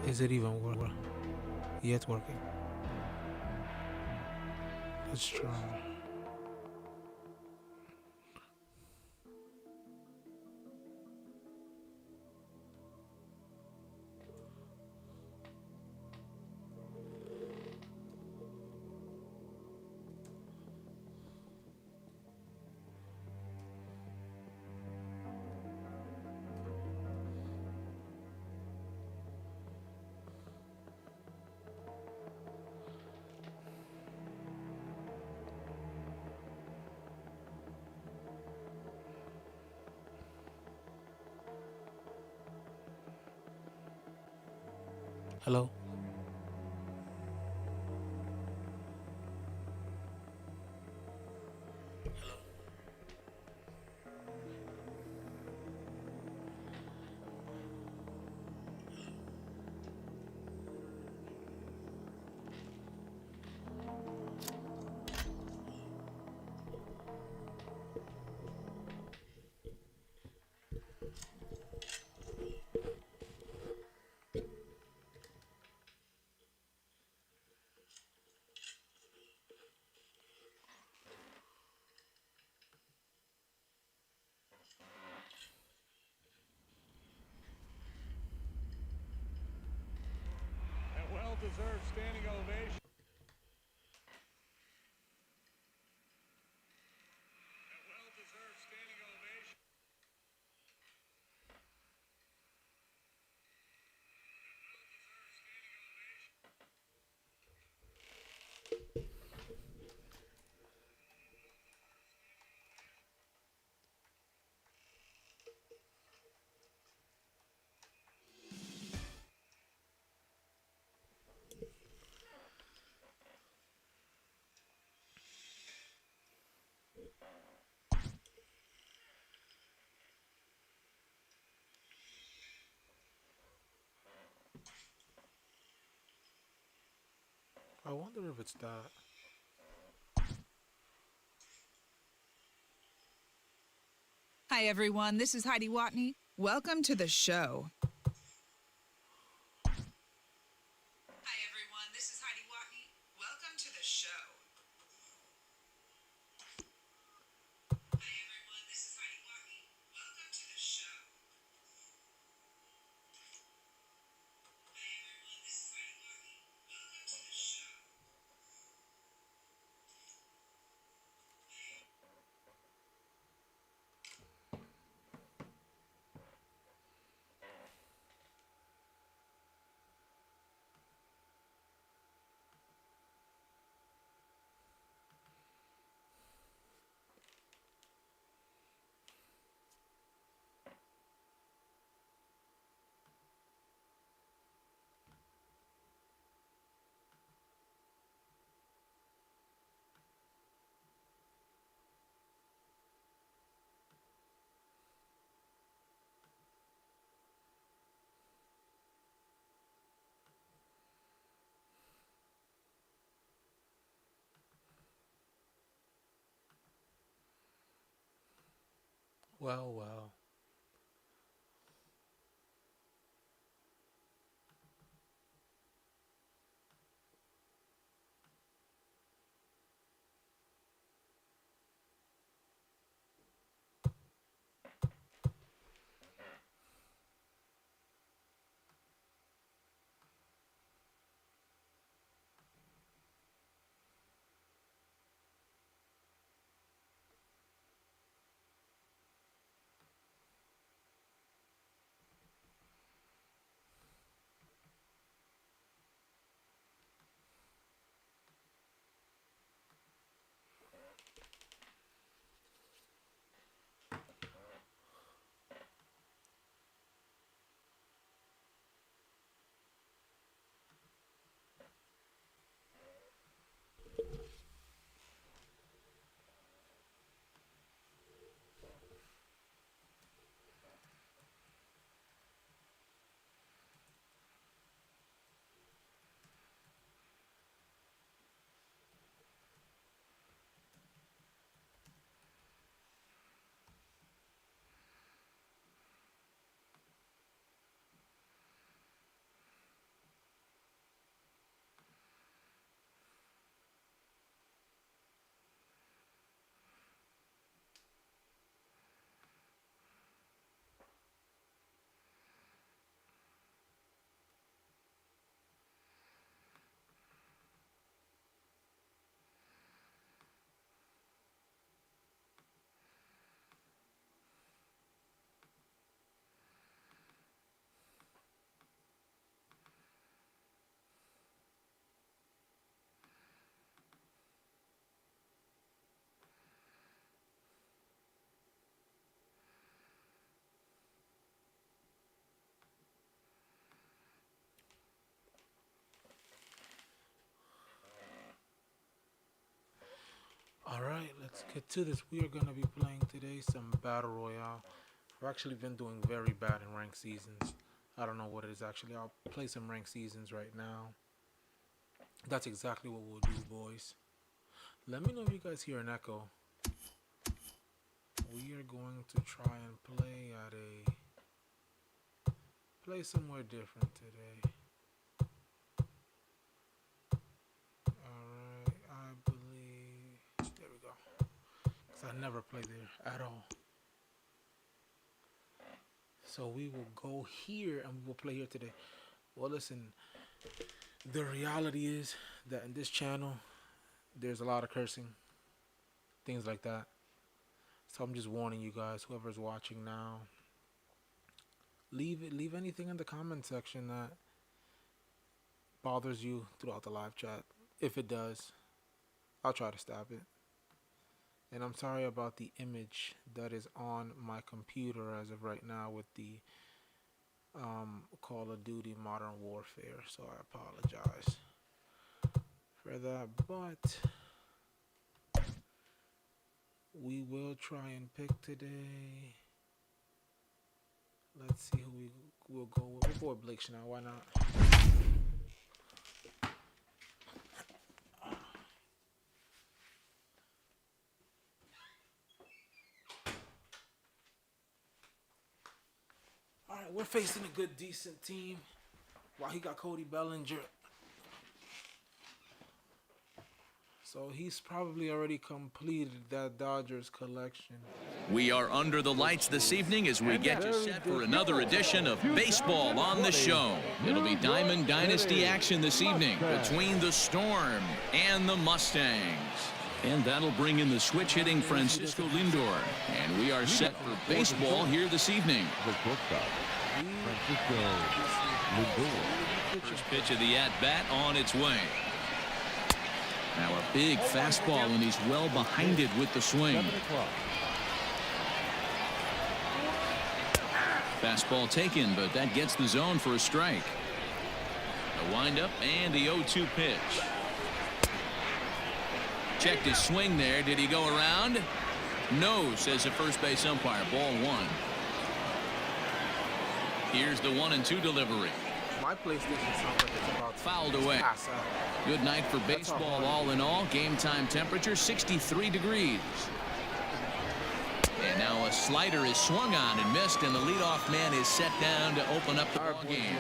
Is it even yet working? Let's try. Hello? A well-deserved standing ovation. A well-deserved standing ovation. I wonder if it's that. Hi, everyone. This is Heidi Watney. Welcome to the show. Hi, everyone. This is Heidi Watney. Welcome to the show. Hi, everyone. This is Heidi Watney. Welcome to the show. Hi, everyone. This is Heidi Watney. Welcome to the show. Well, well. Alright, let's get to this. We are going to be playing today some Battle Royale. I've actually been doing very bad in ranked seasons. I don't know what it is actually. I'll play some ranked seasons right now. That's exactly what we'll do, boys. Let me know if you guys hear an echo. We are going to try and play somewhere different today. Alright, I believe... There we go. Because I never play there at all. So we will go here and we will play here today. Well, listen, the reality is that in this channel, there's a lot of cursing, things like that. So I'm just warning you guys, whoever's watching now, leave anything in the comment section that bothers you throughout the live chat. If it does, I'll try to stop it. And I'm sorry about the image that is on my computer as of right now with the Call of Duty Modern Warfare. So I apologize for that. But we will try and pick today. Let's see who we will go with. We'll go with Blake Chanel. Why not? Alright, we're facing a good, decent team. While he got Cody Bellinger. So he's probably already completed that Dodgers collection. We are under the lights this evening as we get you set for another edition of Baseball on the Show. It'll be Diamond Dynasty action this evening between the Storm and the Mustangs. And that'll bring in the switch-hitting Francisco Lindor. And we are set for baseball here this evening. First pitch of the at-bat on its way. Now a big fastball, and he's well behind it with the swing. Fastball taken, but that gets the zone for a strike. A windup and the 0-2 pitch. Checked his swing there. Did he go around? No, says the first base umpire. Ball one. Here's the 1-2 delivery. My PlayStation sounds like it's about Fouled away. Good night for baseball all in all. Game time temperature 63 degrees. And now a slider is swung on and missed, and the leadoff man is set down to open up the ball game.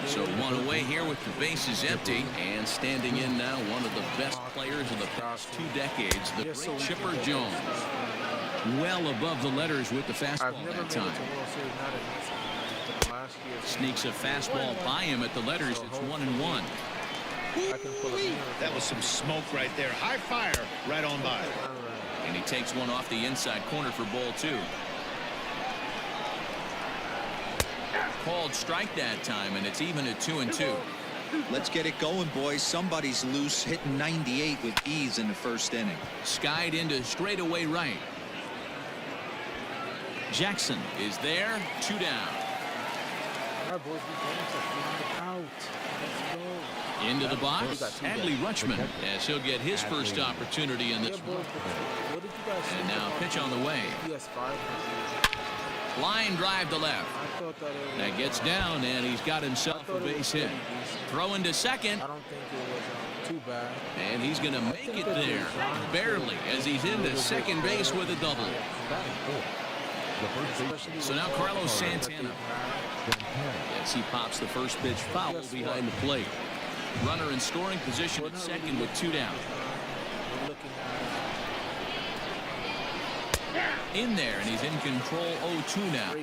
So one away here with the bases empty, and standing in now one of the best players of the past 2 decades, the great Chipper Jones. Well above the letters with the fastball that time. Sneaks a fastball by him at the letters. It's 1-1. That was some smoke right there. High fire right on by. And he takes one off the inside corner for ball 2. Called strike that time, and it's even at 2-2. Let's get it going, boys. Somebody's loose, hitting 98 with ease in the first inning. Skied into straightaway right. Jackson is there. 2 down. Into the box, Adley Rutschman, as he'll get his first opportunity in this one. And now pitch on the way. Line drive to left. That gets down, and he's got himself a base hit. Throwing to second. I don't think it was too bad. And he's going to make it there, barely, as he's into second base with a double. So now Carlos Santana. As he pops the first pitch foul behind the plate. Runner in scoring position at second with 2 down. In there, and he's in control 0-2 now.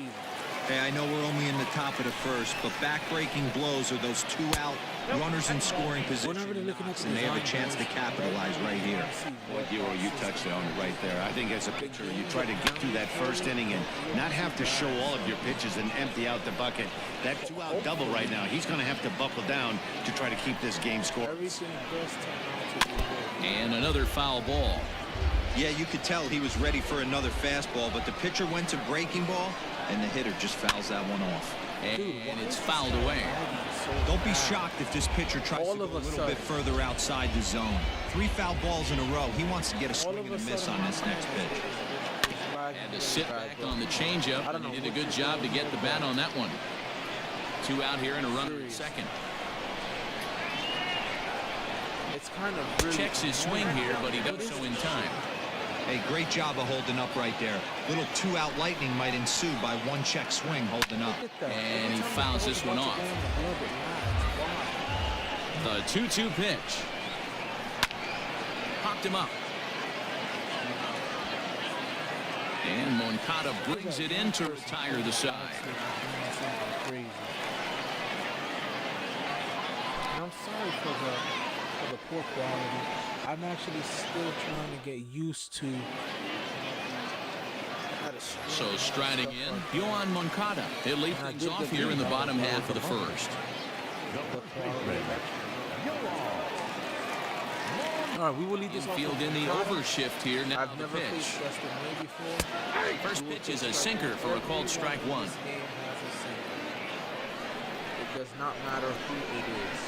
Hey, I know we're only in the top of the first, but back-breaking blows are those 2 out runners in scoring position, and they have a chance to capitalize right here. Boy, Giro, you touched on it right there. I think as a pitcher, you try to get through that first inning and not have to show all of your pitches and empty out the bucket. That 2-out double right now, he's going to have to buckle down to try to keep this game scored. And another foul ball. Yeah, you could tell he was ready for another fastball, but the pitcher went to breaking ball, and the hitter just fouls that one off. And it's fouled away. Don't be shocked if this pitcher tries to go a little bit further outside the zone. 3 foul balls in a row. He wants to get a swing and a miss on this next pitch. And to sit back on the changeup, and he did a good job to get the bat on that one. 2 out here and a runner at second. It's kind of really Checks his swing here, but he does so in time. Hey, great job of holding up right there. Little 2-out lightning might ensue by 1 check swing holding up. And he fouls this one off. The 2-2 pitch. Popped him up. And Moncada brings it in to retire the side. Crazy. And I'm sorry for the poor quality. I'm actually still trying to get used to how to stream. So striding in, Yohan Moncada. He'll lead things off here in the bottom half of the first. All right, we will lead this off. Infield in the overshift here. Now I've the never pitch. faced Justin May before. First pitch is a sinker for a called strike 1. This game has a sinker. It does not matter who it is.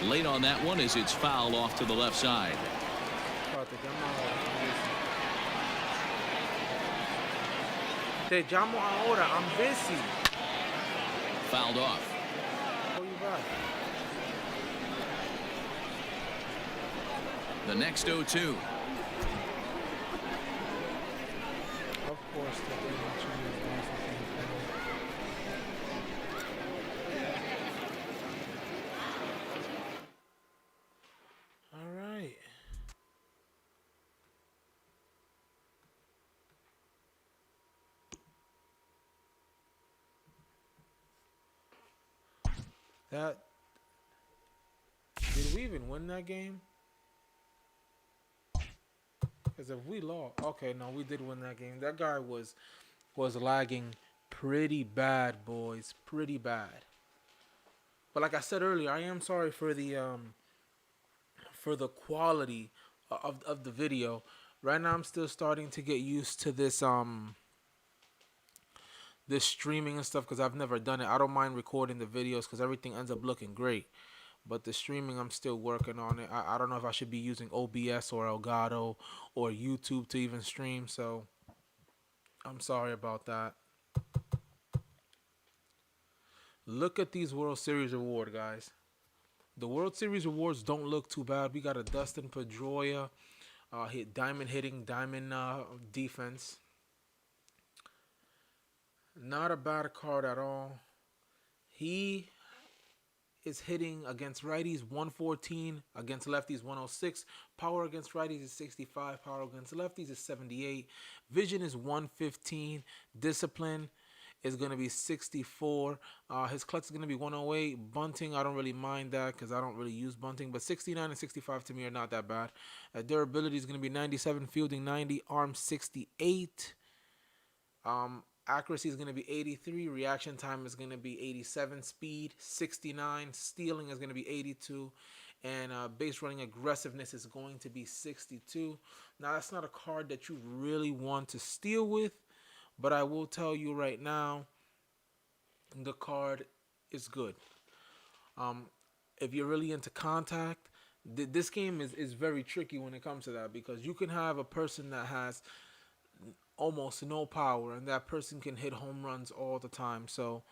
Late on that one as it's fouled off to the left side. Te llamo ahora. I'm busy. Fouled off. Call you back. The next 0-2. Of course, the all right. Did we even win that game? Because if we lost, okay, no, we did win that game. That guy was lagging pretty bad, boys, pretty bad. But like I said earlier, I am sorry for the quality of the video. Right now, I'm still starting to get used to this this streaming and stuff because I've never done it. I don't mind recording the videos because everything ends up looking great. But the streaming, I'm still working on it. I don't know if I should be using OBS or Elgato or YouTube to even stream. So I'm sorry about that. Look at these World Series awards, guys. The World Series awards don't look too bad. We got a Dustin Pedroia, hit diamond hitting, diamond defense. Not a bad card at all. He is hitting against righties 114, against lefties 106. Power against righties is 65. Power against lefties is 78. Vision is 115. Discipline is going to be 64. His clutch is going to be 108. Bunting, I don't really mind that because I don't really use bunting. But 69 and 65 to me are not that bad. Durability is going to be 97. Fielding 90. Arm 68. Accuracy is going to be 83. Reaction time is going to be 87. Speed 69. Stealing is going to be 82. And base running aggressiveness is going to be 62. Now, that's not a card that you really want to steal with. But I will tell you right now, the card is good. If you're really into contact, this game is very tricky when it comes to that. Because you can have a person that has almost no power, and that person can hit home runs all the time. So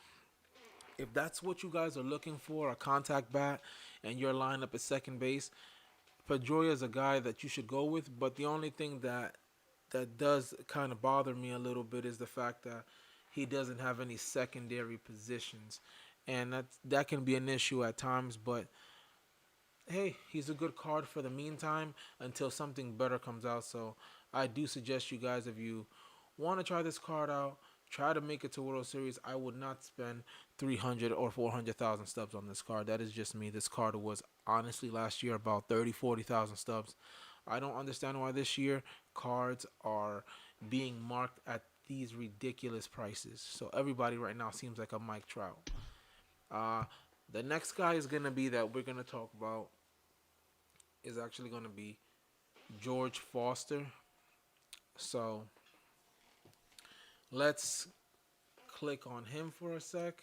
if that's what you guys are looking for, a contact bat, and your lineup is second base, Pedroia is a guy that you should go with. But the only thing that does kind of bother me a little bit is the fact that he doesn't have any secondary positions, and that can be an issue at times. But hey, he's a good card for the meantime until something better comes out. So I do suggest you guys, if you want to try this card out, try to make it to World Series. I would not spend 300 or 400,000 stubs on this card. That is just me. This card was honestly last year about 30,000-40,000 stubs. I don't understand why this year cards are being marked at these ridiculous prices. So everybody right now seems like a Mike Trout. The next guy is going to be that we're going to talk about is actually going to be George Foster. So Let's click on him for a sec.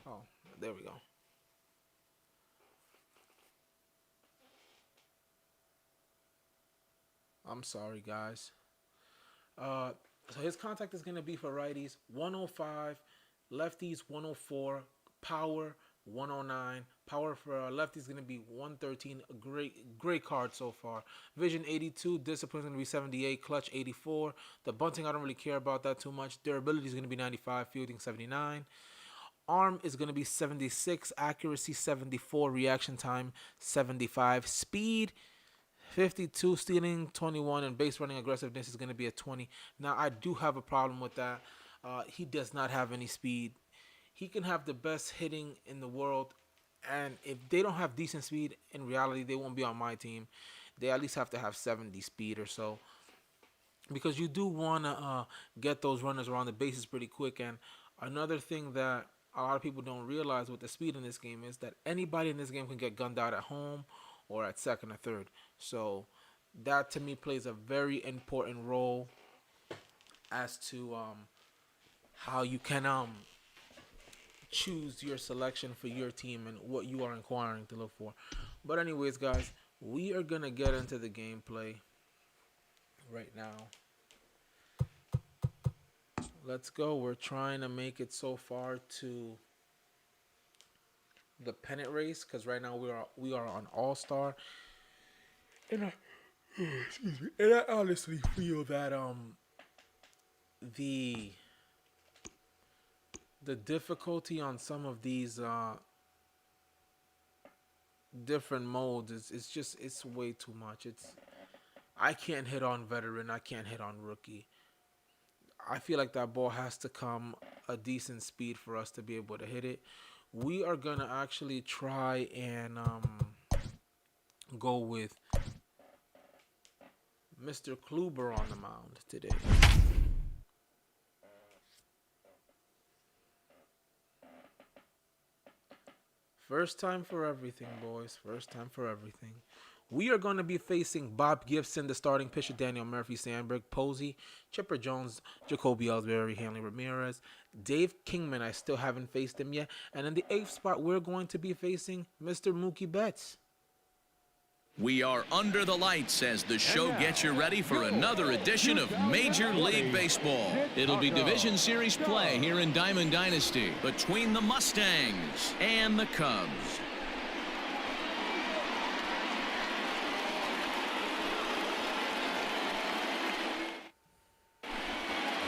Oh, there we go. I'm sorry, guys. So his contact is going to be for righties 105, lefties 104, power 109. Power for lefties is going to be 113. A great card so far. Vision 82, discipline is going to be 78, clutch 84. The bunting, I don't really care about that too much. Durability is going to be 95, fielding 79. Arm is going to be 76, accuracy 74, reaction time 75, speed 52, stealing 21, and base running aggressiveness is going to be a 20. Now, I do have a problem with that. He does not have any speed. He can have the best hitting in the world, and if they don't have decent speed, in reality, they won't be on my team. They at least have to have 70 speed or so, because you do want to get those runners around the bases pretty quick. And another thing that a lot of people don't realize with the speed in this game is that anybody in this game can get gunned out at home or at second or third. So that to me plays a very important role as to how you can choose your selection for your team and what you are inquiring to look for. But anyways, guys, we are going to get into the gameplay right now. Let's go. We're trying to make it so far to the pennant race, because right now we are on All-Star, and I honestly feel that the difficulty on some of these different modes it's way too much. I can't hit on veteran, I can't hit on rookie. I feel like that ball has to come a decent speed for us to be able to hit it. We are going to actually try and go with Mr. Kluber on the mound today. First time for everything, boys. First time for everything. We are going to be facing Bob Gibson, the starting pitcher, Daniel Murphy, Sandberg, Posey, Chipper Jones, Jacoby Ellsbury, Hanley Ramirez, Dave Kingman. I still haven't faced him yet. And in the 8th spot, we're going to be facing Mr. Mookie Betts. We are under the lights as the show gets you ready for another edition of Major League Baseball. It'll be Division Series play here in Diamond Dynasty between the Mustangs and the Cubs.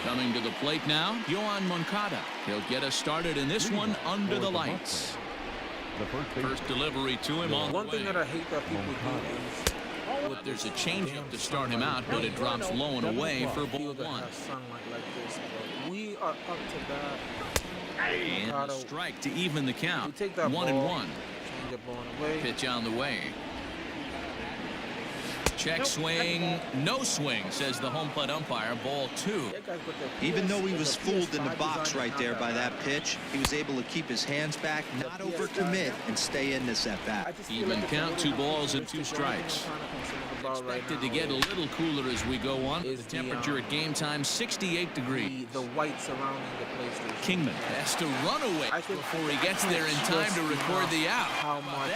Coming to the plate now, Yohan Moncada. He'll get us started in this one under the lights. First delivery to him on the way. One thing that I hate that people do is there's a changeup to start him out, but it drops low and away for ball one. We are up to that. And a strike to even the count. Take that 1-1. Change it ball away. Pitch on the way. Check swing, no swing, says the home plate umpire. Ball 2. Even though he was fooled in the box right there by that pitch, he was able to keep his hands back, not overcommit, and stay in this at-bat. Even count, 2 balls and 2 strikes. Expected to get a little cooler as we go on. The temperature at game time, 68 degrees. The white surrounding the PlayStation. Kingman has to run away before he gets there in time to record the out. How much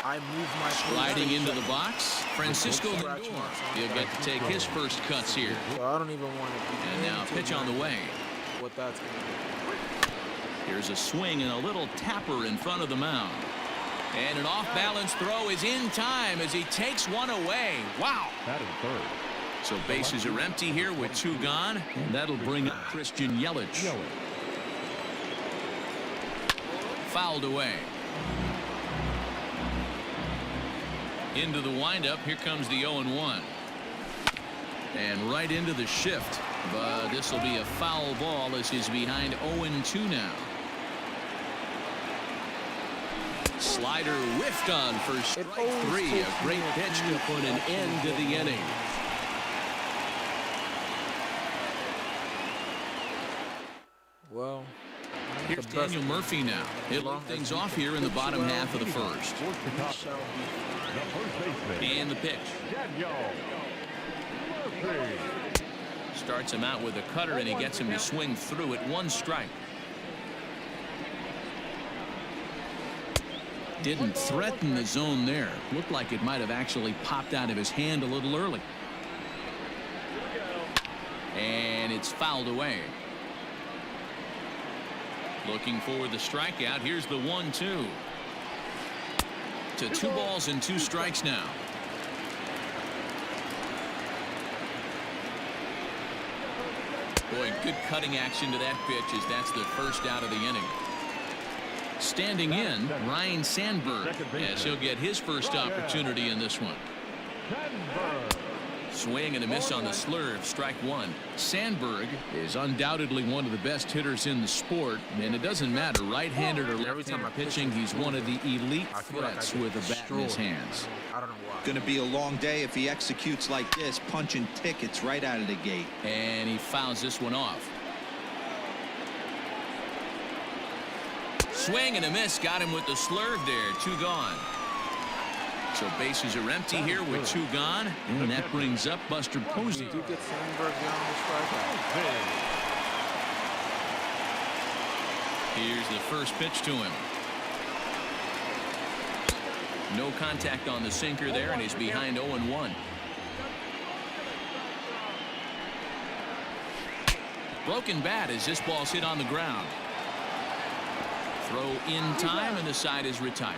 I move my sliding into the box, Francisco Lindor. He'll get to take his first cuts here. So I don't even want to. And now pitch on the way. What that's going to do. Here's a swing and a little tapper in front of the mound. And an off-balance throw is in time as he takes one away. Wow. That is third. So bases are empty here with 2 gone. And that'll bring up Christian Yelich. Fouled away. Into the windup. Here comes the 0-1. And right into the shift. But this will be a foul ball as he's behind 0-2 now. Slider whiffed on for strike 3. A great pitch to put an end to the inning. Well, here's Daniel Murphy now. He'll lead things off here in the bottom half of the first. And the pitch. Starts him out with a cutter, and he gets him to swing through it. 1 strike. Didn't threaten the zone there. Looked like it might have actually popped out of his hand a little early. And it's fouled away. Looking for the strikeout. Here's the 1-2. To 2 balls and 2 strikes now. Boy, good cutting action to that pitch as that's the first out of the inning. Standing in, Ryan Sandberg, as he'll get his first opportunity in this one. Swing and a miss on the slurve, strike 1. Sandberg is undoubtedly one of the best hitters in the sport, and it doesn't matter right-handed or left-handed pitching. He's one of the elite threats with a bat in his hands. I don't know why. Going to be a long day if he executes like this, punching tickets right out of the gate. And he fouls this one off. Swing and a miss, got him with the slurve there. 2 gone. So bases are empty here with 2 gone, and that brings up Buster Posey. Did you get Sandberg down the strikeout? Here's the first pitch to him. No contact on the sinker there, and he's behind 0-1. Broken bat as this ball's hit on the ground. Throw in time, and the side is retired.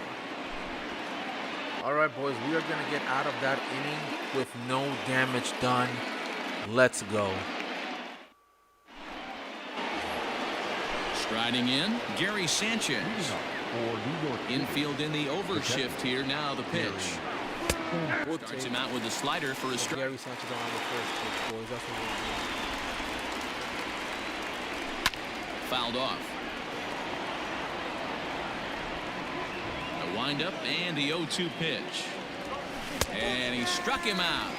All right, boys, we are going to get out of that inning with no damage done. Let's go. Striding in, Gary Sanchez. Infield in the overshift here. Now the pitch. Starts him out with a slider for a strike. Gary Sanchez on the first pitch, boys. That's what we're doing. Fouled off. A windup and the 0-2 pitch. And he struck him out.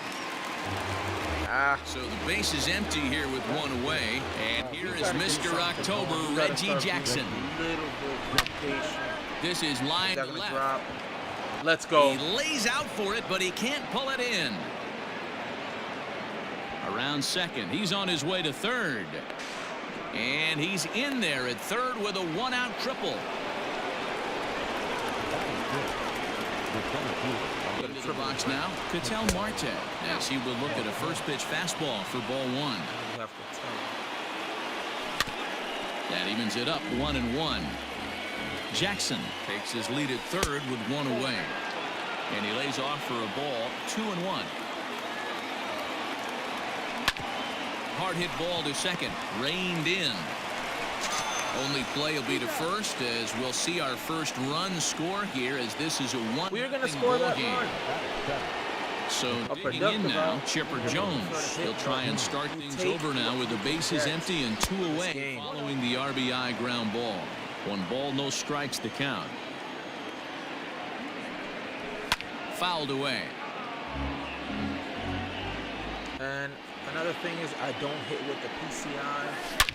So the base is empty here with 1 away. And here is Mr. October, Reggie Jackson. This is line to left. Let's go. He lays out for it, but he can't pull it in. Around second. He's on his way to third. And he's in there at third with a 1-out triple. Into the box now, Ketel Marte, as he will look at a first pitch fastball for ball 1. That evens it up 1-1. Jackson takes his lead at third with 1 away. And he lays off for a ball, 2-1. Hard hit ball to second, reined in. Only play will be to first, as we'll see our first run score here, as this is a 1-0 ball game. So digging in now, Chipper Jones. He'll try and start things over now with the bases empty and 2 away following the RBI ground ball. 1 ball, no strikes to count. Fouled away. And another thing is I don't hit with the PCI.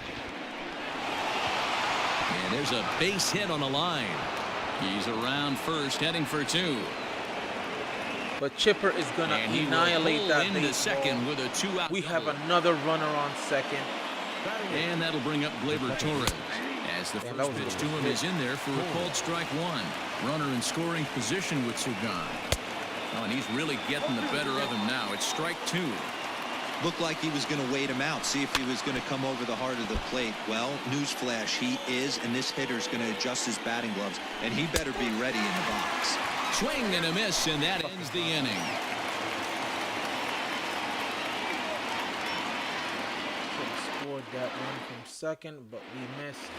And there's a base hit on the line. He's around first, heading for 2. But Chipper is going to annihilate that into second with a 2-out. We have another runner on second. And that'll bring up Gleyber Torres. As the first pitch to him is in there for a called strike 1. Runner in scoring position with 2 gone. Oh, and he's really getting the better of him now. It's strike 2. Looked like he was going to wait him out, see if he was going to come over the heart of the plate. Well, newsflash, he is, and this hitter's going to adjust his batting gloves, and he better be ready in the box. Swing and a miss, and that ends the inning. Scored that one from second, but we missed.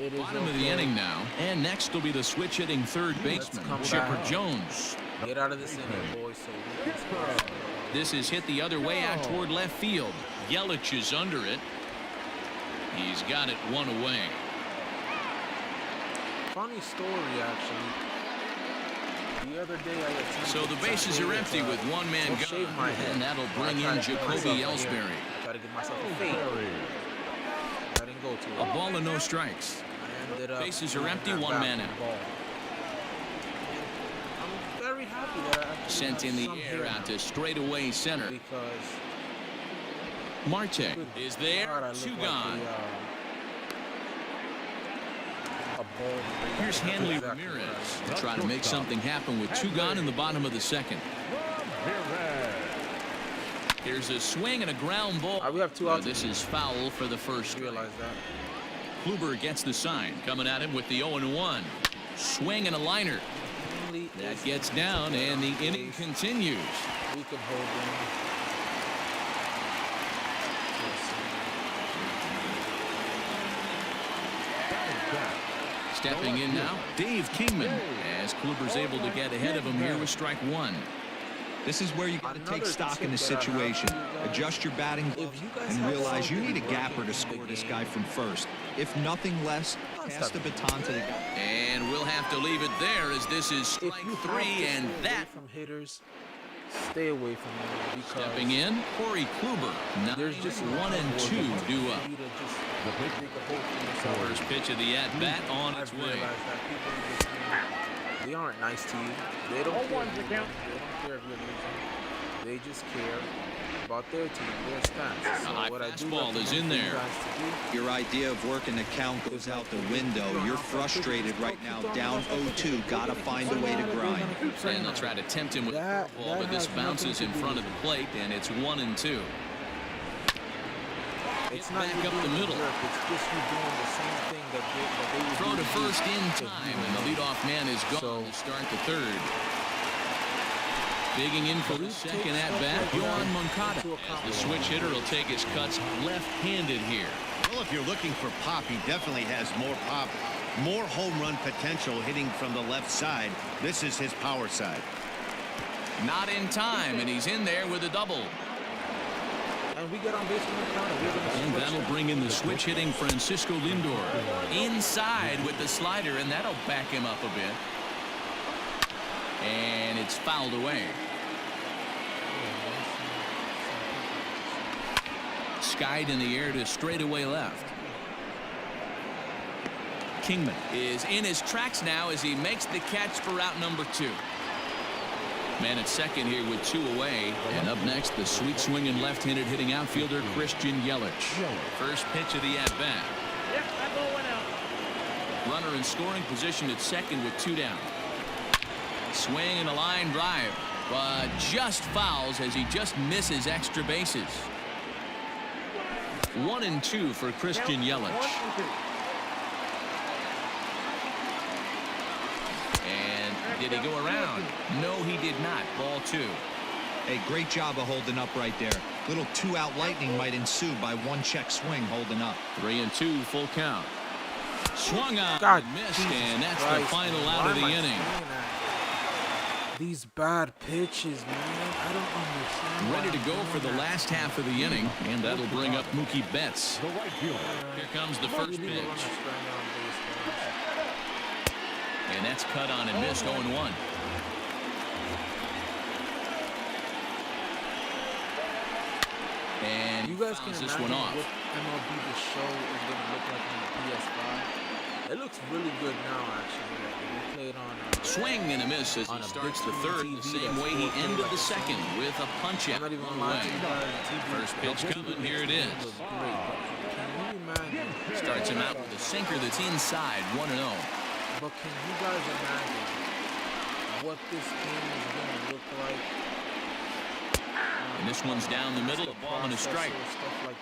It is bottom of the inning now, and next will be the switch hitting third baseman, Chipper Jones. Get out of this inning, boys, so we can score. This is hit the other way out toward left field. Yelich is under it. He's got it 1 away. Funny story, actually. The other day I attempted so the bases are empty with 1 man gone, and that'll bring in Jacoby Ellsbury. Try to get myself a fade. I didn't go to it. A ball and no strikes. Bases are empty, 1 man out. Very happy that I sent in the air out to straightaway center. Because Marte is there. God, I Two look gone. like a ball. Here's Hanley Exactly Ramirez right. to try to make something happen with two gone in the bottom of the second. Here's a swing and a ground ball. We have 2 outs. This is foul for the first strike. Realize that. Kluber gets the sign, coming at him with the 0-1. Swing and a liner. That gets down, and the inning continues. We can hold them. Stepping in now, Dave Kingman, as Kluber's able to get ahead of him here with strike one. This is where you got to take stock in the situation. Adjust your batting gloves and realize you need a gapper to score this guy from first. If nothing less, pass the baton to the guy. And we'll have to leave it there as this is If strike you three, and that. from hitters, stay away from them because Stepping in, Corey Kluber. there's just 1 and 2 due up. for you to just make a hole for yourself. First pitch of the at-bat on its I've way. realized that people just, they aren't nice to you. They don't care if you're losing. They just care about their team, their stats. So high what I do fastball is in there. Your idea of working the count goes out the window. You're frustrated right now, down 0-2. Got to find a way to grind. And they'll try to tempt him with a curveball, but this bounces in front of the plate, and it's 1 and 2. It's not back you up the being a middle. jerk, it's just you doing the same thing that they would Throw do to you first in if you time, were and the them. leadoff man is gone to start the third. Digging in for the second at-bat, Yohan Moncada. As the switch hitter will take his cuts left-handed here. Well, if you're looking for pop, he definitely has more pop, more home run potential hitting from the left side. This is his power side. Not in time, and he's in there with a double. And we get on base with Moncada. And that'll bring in the switch hitting Francisco Lindor. Inside with the slider, and that'll back him up a bit. And it's fouled away. Skied in the air to straightaway left. Kingman is in his tracks now as he makes the catch for out number 2. Man at second here with 2 away. And up next, the sweet swinging left-handed hitting outfielder Christian Yelich. First pitch of the at-bat. Yep, that ball went out. Runner in scoring position at second with 2 down. Swing and a line drive, but just fouls as he just misses extra bases. 1 and 2 for Christian Yelich. And did he go around? No, he did not. Ball 2. Hey, great job of holding up right there. Little 2-out lightning might ensue by 1 check swing holding up. 3 and 2, full count. Swung on God, and missed, Jesus and that's the Christ, final man. out Why of the am I inning. saying that? These bad pitches, man. I don't understand. Ready to why go I'm for the doing that. last half of the inning, and that'll bring up Mookie Betts. Here comes the first We leave a runner pitch. stranded on base, guys. And that's cut on and missed 0-1. And You guys can fouls this imagine one off. what MLB The Show is going to look like on the PS5. It looks really good now, actually. Like, we played on Swing and a miss as he on a starts big the third screen the TV same that's way he 4K ended like the a second cinema. with a punch I'm out not even on gonna the lie to way. you guys. The TV First pitch coming, here it is. looks great, but can you imagine? Starts him out with a sinker that's inside, 1-0. But can you guys imagine what this game is going to look like? And this one's down the middle, a ball and a strike.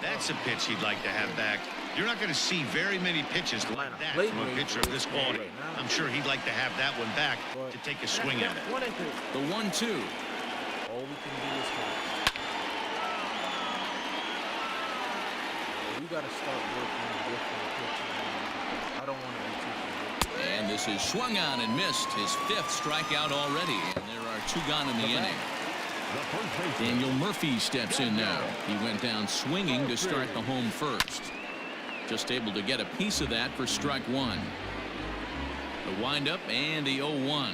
That's a pitch he'd like to have back. You're not going to see very many pitches like that from a pitcher of this quality. I'm sure he'd like to have that one back to take a swing at it. The 1-2. All we can do is hope. We got to start working on different pitches. I don't want to be too good. And this is swung on and missed, his 5th strikeout already. And there are 2 gone in the inning. Daniel Murphy steps in now. He went down swinging to start the home first. Just able to get a piece of that for strike 1. The windup and the 0-1.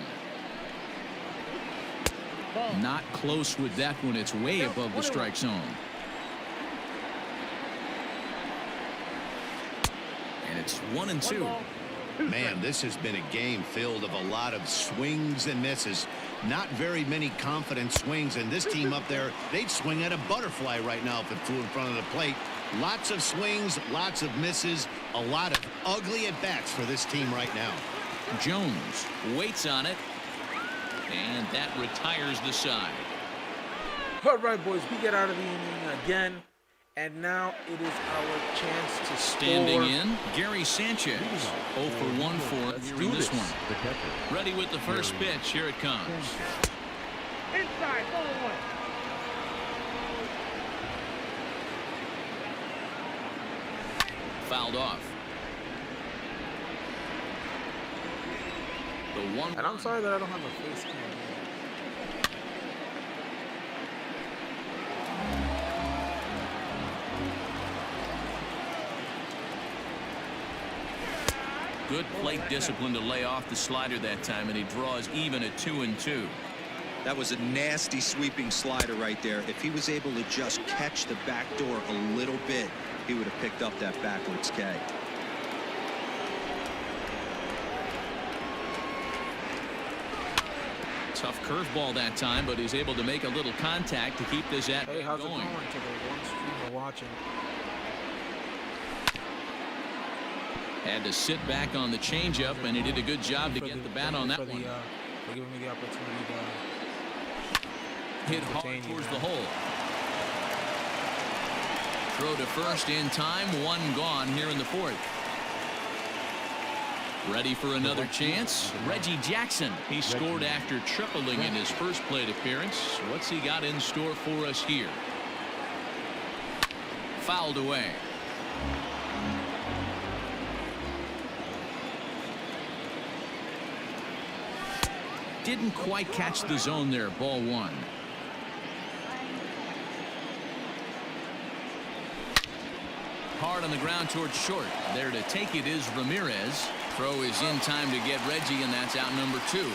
Not close with that one. It's way above the strike zone. And it's 1 and 2. Man, this has been a game filled of a lot of swings and misses. Not very many confident swings, and this team up there, they'd swing at a butterfly right now if it flew in front of the plate. Lots of swings, lots of misses, a lot of ugly at-bats for this team right now. Jones waits on it, and that retires the side. All right, boys, we get out of the inning again, and now it is our chance to Standing score. in, Gary Sanchez, 0 for 1 for Let's here do in this this. one. Ready with the first pitch. Here it comes. Inside, ball 1. Fouled off. The 1. And I'm sorry that I don't have a face cam. Good plate discipline to lay off the slider that time, and he draws even at 2-2. That was a nasty sweeping slider right there. If he was able to just catch the back door a little bit, he would have picked up that backwards K. Tough curveball that time, but he's able to make a little contact to keep this at Hey, how's it going. going to the one streamer watching? Had to sit back on the changeup, and he did a good job to get the bat on that one. For giving me the opportunity to Hit hard towards the hole. Throw to first in time. 1 gone here in the 4th. Ready for another chance. Reggie Jackson. He scored after tripling in his first plate appearance. What's he got in store for us here? Fouled away. Didn't quite catch the zone there. Ball 1. Hard on the ground towards short. There to take it is Ramirez. Throw is in time to get Reggie, and that's out number 2.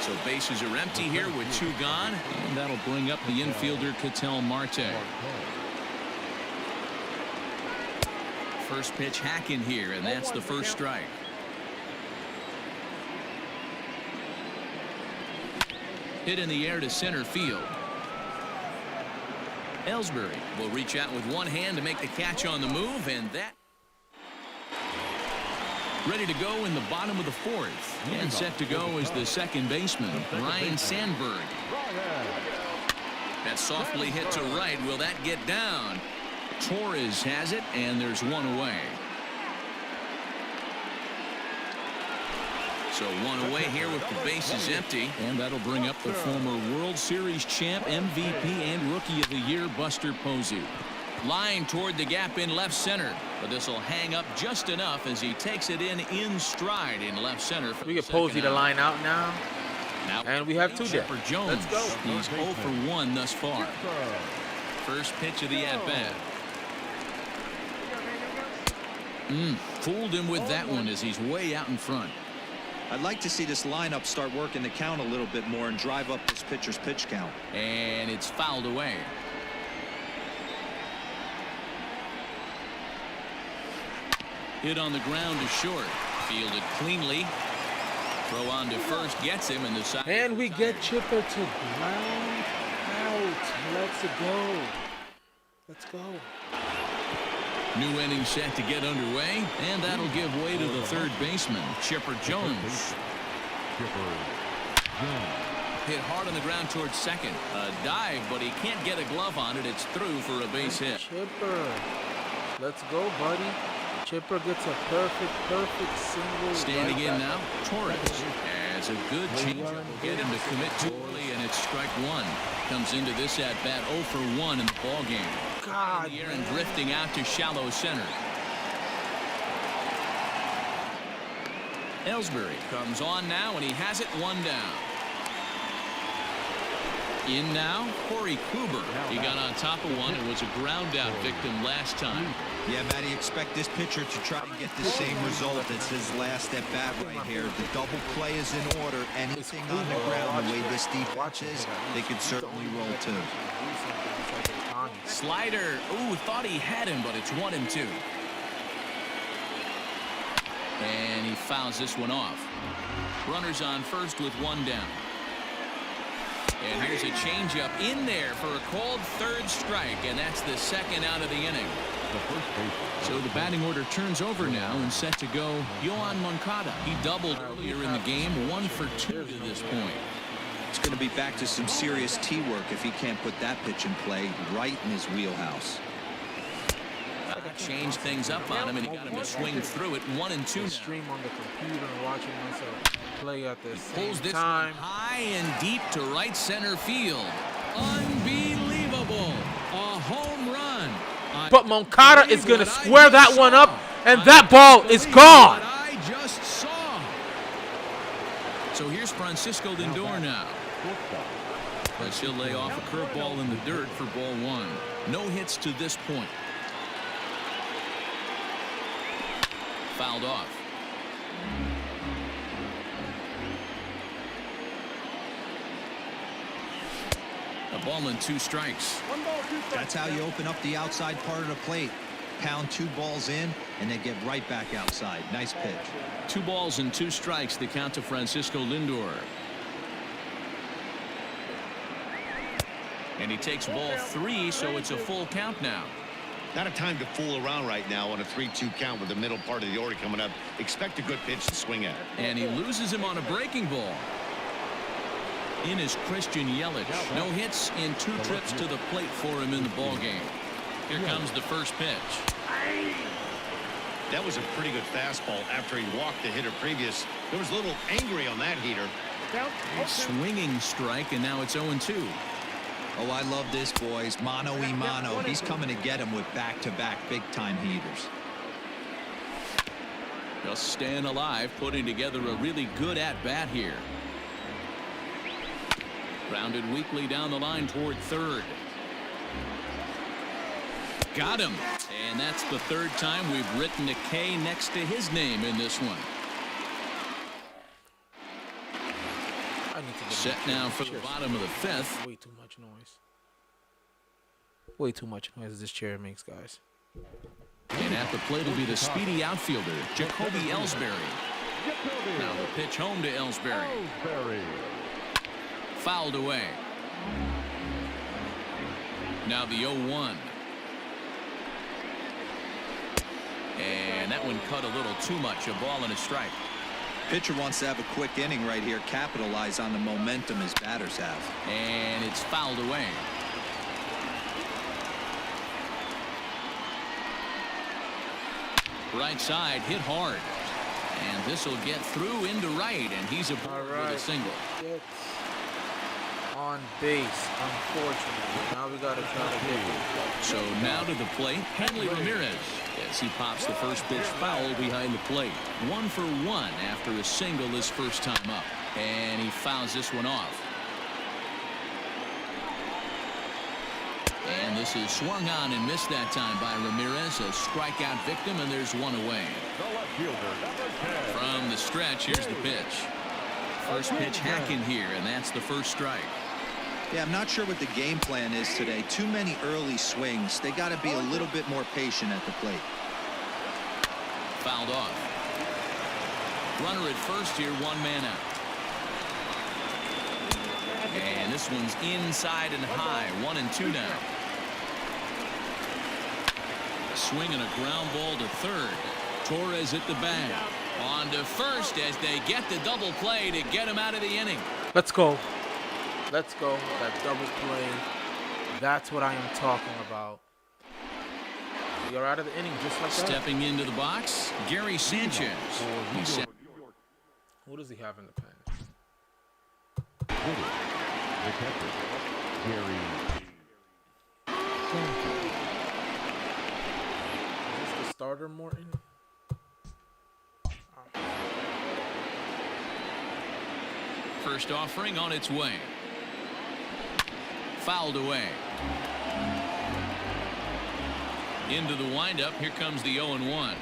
So bases are empty here with 2 gone, and that'll bring up the infielder Ketel Marte. First pitch hack in here, and that's the first strike. Hit in the air to center field. Ellsbury will reach out with one hand to make the catch on the move, and that ready to go in the bottom of the 4th. And set to go is the second baseman, Ryan Sandberg. That softly hit to right. Will that get down? Torres has it, and there's 1 away. So 1 away here with the bases empty. And that'll bring up the former World Series champ, MVP, and Rookie of the Year, Buster Posey. Line toward the gap in left center. But this will hang up just enough as he takes it in stride in left center. we get Posey to line out now. Now, And we have 2 there. for Jones. Let's go. He's 0 for 1 thus far. First pitch of the at-bat. Fooled him with that one as he's way out in front. I'd like to see this lineup start working the count a little bit more and drive up this pitcher's pitch count. And it's fouled away. Hit on the ground to short. Fielded cleanly. Throw on to first gets him, and the side. And we get Chipper to ground out. Let's go. Let's go. New inning set to get underway, and that'll give way to the third baseman, Chipper Jones. Hit hard on the ground towards second. A dive, but he can't get a glove on it. It's through for a base hit. Chipper. Let's go, buddy. Chipper gets a perfect single. Standing right in back. now, Torres has a good changeup. Get him to commit too early, and it's strike 1. Comes into this at bat 0 for 1 in the ball game. God, In the air and drifting out to shallow center. Ellsbury comes on now, and he has it 1 down. In now, Corey Kluber. He got on top of one and was a ground out victim last time. Yeah, Matty, expect this pitcher to try to get the same result as his last at bat right here. The double play is in order. Anything on the ground, the way this defense is, they could certainly roll too. Slider. Ooh, thought he had him, but it's 1-2. And he fouls this one off. Runners on first with one down. And here's a changeup in there for a called third strike, and that's the second out of the inning. So the batting order turns over now and set to go Yohan Moncada. He doubled earlier in the game, 1 for 2 to this point. It's going to be back to some serious tee work if he can't put that pitch in play right in his wheelhouse. Changed things up on him, and he got him to swing through it. 1 and 2 now. Stream on the computer and watching myself play at the same Pulls this time. one high and deep to right center field. Unbelievable. A home run. But Moncada is going to square that one up, and that ball is gone. I just saw. So here's Francisco Lindor now. As he'll lay off a curveball in the dirt for ball 1. No hits to this point. Fouled off. A ball and 2 strikes. That's how you open up the outside part of the plate. Pound 2 balls in, and they get right back outside. Nice pitch. 2 balls and 2 strikes the count to Francisco Lindor. And he takes ball 3, so it's a full count now. Not a time to fool around right now on a 3-2 count with the middle part of the order coming up. Expect a good pitch to swing at. And he loses him on a breaking ball. In is Christian Yelich. No hits in 2 trips to the plate for him in the ball game. Here comes the first pitch. That was a pretty good fastball after he walked the hitter previous. There was a little angry on that heater. Swinging strike, and now it's 0-2. Oh, I love this, boys. Mano y mano. He's coming to get him with back-to-back big-time heaters. Just staying alive, putting together a really good at-bat here. Grounded weakly down the line toward third. Got him. And that's the 3rd time we've written a K next to his name in this one. Set now for the bottom of the 5th. Way too much noise. Way too much noise this chair makes, guys. And at the plate will be the speedy outfielder, Jacoby Ellsbury. Now the pitch home to Ellsbury. Fouled away. Now the 0-1. And that one cut a little too much. A ball and a strike. Pitcher wants to have a quick inning right here, capitalize on the momentum his batters have. And it's fouled away. Right side hit hard. And this will get through into right, and he's aboard with a single. On base, unfortunately. Now we got to try to get it. So now to the plate, Henley Ramirez, as he pops the first pitch foul behind the plate. 1 for 1 after a single his first time up. And he fouls this one off. And this is swung on and missed that time by Ramirez. A strikeout victim, and there's one away. From the stretch, here's the pitch. First pitch hacking here, and that's the first strike. Yeah, I'm not sure what the game plan is today. Too many early swings. They got to be a little bit more patient at the plate. Fouled off. Runner at first here, 1 man out. And this one's inside and high, 1-2 now. A swing and a ground ball to third. Torres at the bag. On to first as they get the double play to get him out of the inning. Let's go. Let's go. That double play. That's what I am talking about. You're out of the inning just like that. Stepping into the box, Gary Sanchez. Who does he have in the pen? The catcher, Gary. Is this the starter, Morton? First offering on its way. Fouled away. Into the windup. Here comes the 0-1.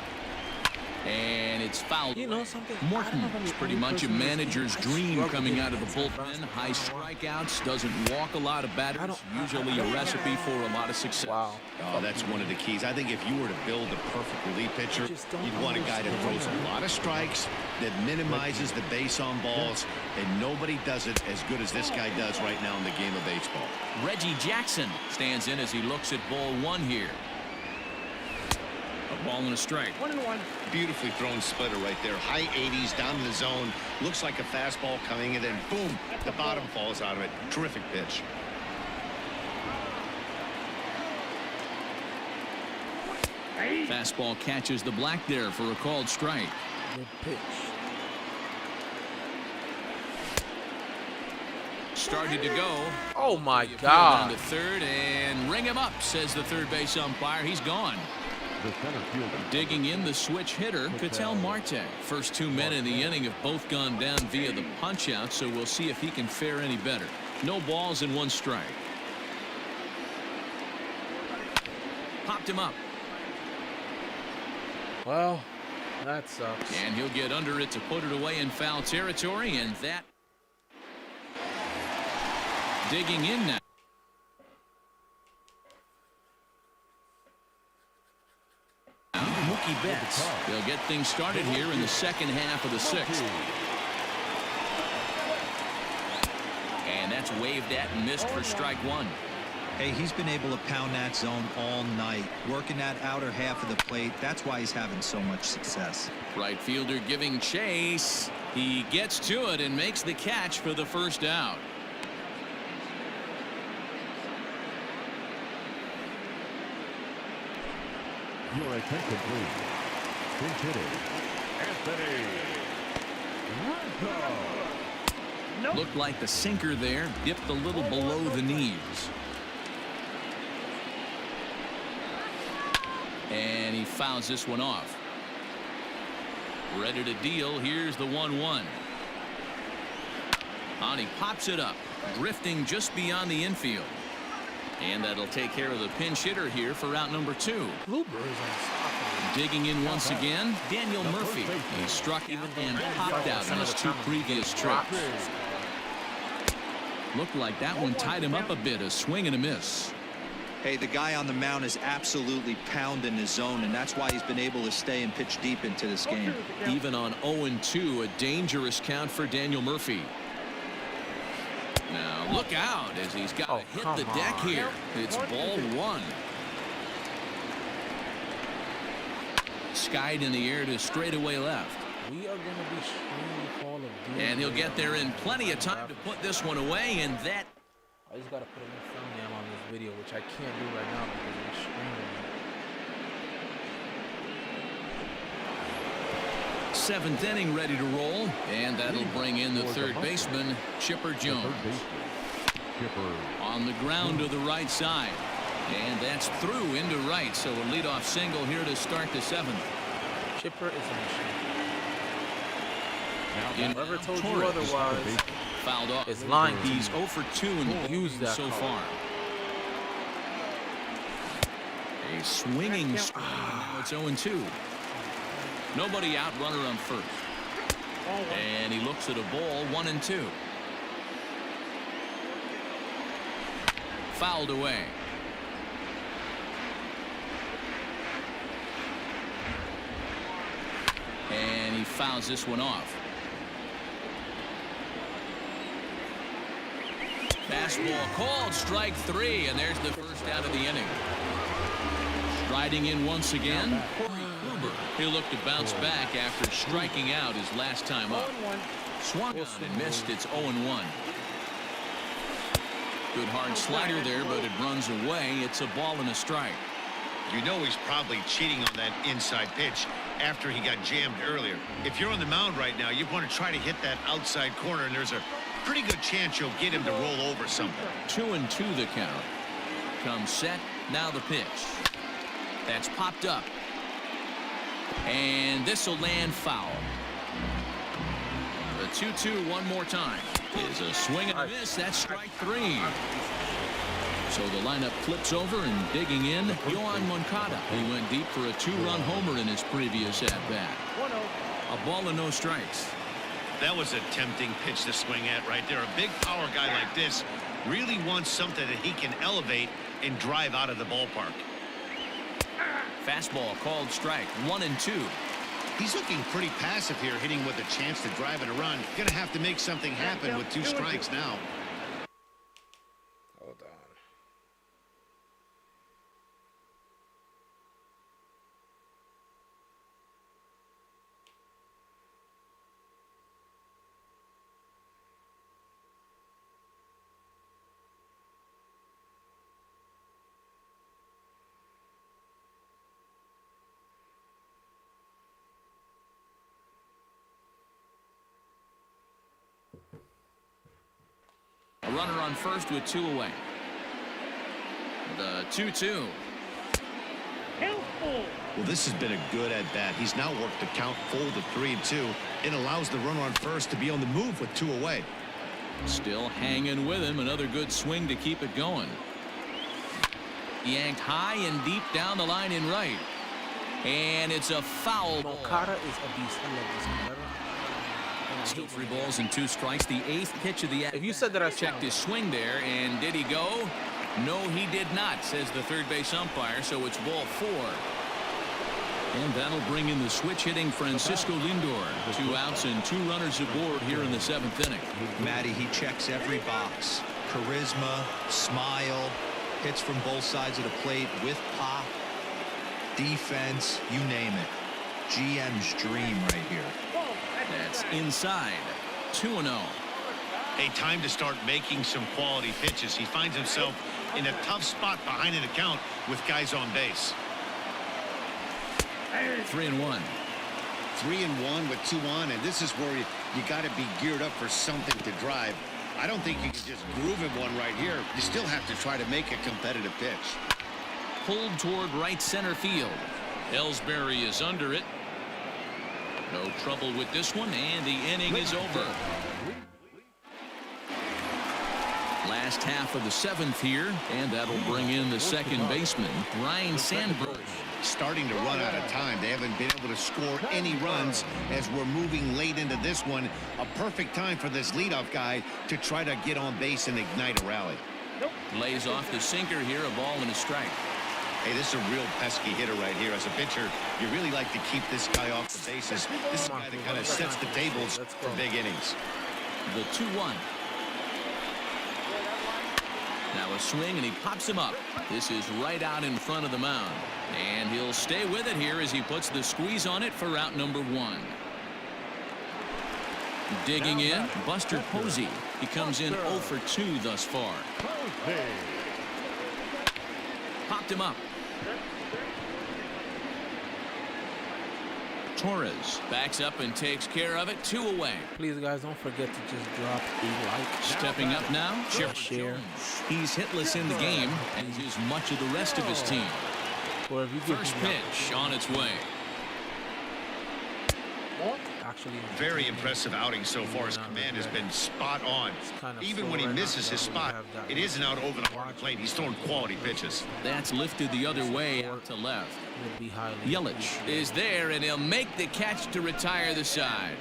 And it's fouled. You know something? Morton is pretty much a manager's dream coming out of the bullpen. High strikeouts, doesn't walk a lot of batters. Usually a recipe for a lot of success. Wow. Oh, that's one of the keys. I think if you were to build a perfect relief pitcher, you'd want a guy that throws a lot of strikes, that minimizes the base on balls, and nobody does it as good as this guy does right now in the game of baseball. Reggie Jackson stands in as he looks at ball one here. A ball and a strike. 1-1. Beautifully thrown splitter right there. High 80s down in the zone. Looks like a fastball coming, and then boom, the bottom falls out of it. Terrific pitch. Fastball catches the black there for a called strike. Good pitch. Started to go. Oh my Down God. to third and ring him up, says the third base umpire. He's gone. The center fielder. Digging in the switch hitter, Ketel Marte. First 2 men in the inning have both gone down via the punch out, so we'll see if he can fare any better. No balls and 1 strike. Popped him up. Well, that sucks. And he'll get under it to put it away in foul territory, and that. Digging in now. Mookie Betts. They'll get things started here in the second half of the 6th. And that's waved at and missed for strike 1. Hey, he's been able to pound that zone all night, working that outer half of the plate. That's why he's having so much success. Right fielder giving chase. He gets to it and makes the catch for the first out. Your attention, please. Pinch hitting. Anthony Rizzo. Looked like the sinker there dipped a little below the knees. And he fouls this one off. Ready to deal. Here's the 1-1. And he pops it up, drifting just beyond the infield. And that'll take care of the pinch hitter here for out number 2. Blueberries unstoppable. Digging in once again, Daniel Murphy. He struck out and popped out in his 2 previous trips. Looked like that one tied him up a bit, a swing and a miss. Hey, the guy on the mound is absolutely pounding his zone, and that's why he's been able to stay and pitch deep into this game. Even on 0-2, a dangerous count for Daniel Murphy. Now look out as he's got to hit the deck here. It's ball 1. Skied in the air to straightaway left. We are going to be streaming Call of Duty. And he'll get there in plenty of time to put this one away, and that. I just got to put a new thumbnail on this video, which I can't do right now because I'm streaming it. 7th inning ready to roll, and that'll bring in the third baseman, Chipper Jones. Chipper. On the ground to the right side. And that's through into right, so a leadoff single here to start the 7th. Chipper is a machine. In Whoever told you Torres. otherwise Fouled off. is lying. He's 0 for 2 in the Use game that so call. far. A swinging strike. It's 0-2. Nobody out, runner on first. And he looks at a ball, 1-2. Fouled away. And he fouls this one off. Fastball called, strike 3, and there's the first out of the inning. Striding in once again, he'll look to bounce back after striking out his last time up. Swung on and missed. It's 0-1. Good hard slider there, but it runs away. It's a ball and a strike. You know he's probably cheating on that inside pitch after he got jammed earlier. If you're on the mound right now, you want to try to hit that outside corner, and there's a pretty good chance you'll get him to roll over something. 2-2 the count. Comes set. Now the pitch. That's popped up. And this will land foul. The 2-2 one more time is a swing and a miss. That's strike 3. So the lineup flips over, and digging in, Yohan Moncada. He went deep for a 2-run homer in his previous at-bat. A ball and no strikes. That was a tempting pitch to swing at right there. A big power guy like this really wants something that he can elevate and drive out of the ballpark. Fastball called strike, 1-2. He's looking pretty passive here, hitting with a chance to drive it a run. Gonna have to make something happen with 2 strikes now. Hold on. A runner on first with 2 away. The 2-2. Well, this has been a good at-bat. He's now worked the count full to 3-2. It allows the runner on first to be on the move with 2 away. Still hanging with him. Another good swing to keep it going. Yanked high and deep down the line in right. And it's a foul ball. Moncada is a beast. I love this man. Still 3 balls and 2 strikes. The 8th pitch of the at-bat. If you said that I checked his swing there, and did he go? No, he did not, says the third base umpire. So it's ball 4. And that'll bring in the switch hitting Francisco Lindor. 2 outs and 2 runners aboard here in the 7th inning. Matty, he checks every box. Charisma, smile, hits from both sides of the plate with pop, defense, you name it. GM's dream right here. That's inside. 2-0. Hey, time to start making some quality pitches. He finds himself in a tough spot behind an account with guys on base. 3-1. 3-1 with 2 on, and this is where you got to be geared up for something to drive. I don't think you can just groove him one right here. You still have to try to make a competitive pitch. Pulled toward right center field. Ellsbury is under it. No trouble with this one, and the inning is over. Last half of the 7th here, and that'll bring in the second baseman, Ryan Sandberg. Starting to run out of time. They haven't been able to score any runs as we're moving late into this one. A perfect time for this leadoff guy to try to get on base and ignite a rally. Lays off the sinker here, a ball and a strike. Hey, this is a real pesky hitter right here. As a pitcher, you really like to keep this guy off the bases. This is a guy that kind of sets the tables for big innings. The 2-1. Now a swing, and he pops him up. This is right out in front of the mound. And he'll stay with it here as he puts the squeeze on it for out number 1. Digging in, Buster Posey. He comes in 0 for 2 thus far. Popped him up. Torres backs up and takes care of it. 2 away. Please, guys, don't forget to just drop a like. Stepping up now, Chipper Share. Jones. He's hitless in the game, as is much of the rest of his team. Or if you give First me that- pitch on its way. Actually, Very impressive outing so far. His command has been spot on. Even when he misses his spot, it isn't out over the hard plate. He's throwing quality pitches. That's lifted the other way out to left. would be highly Yelich appreciated. is there, and he'll make the catch to retire the side.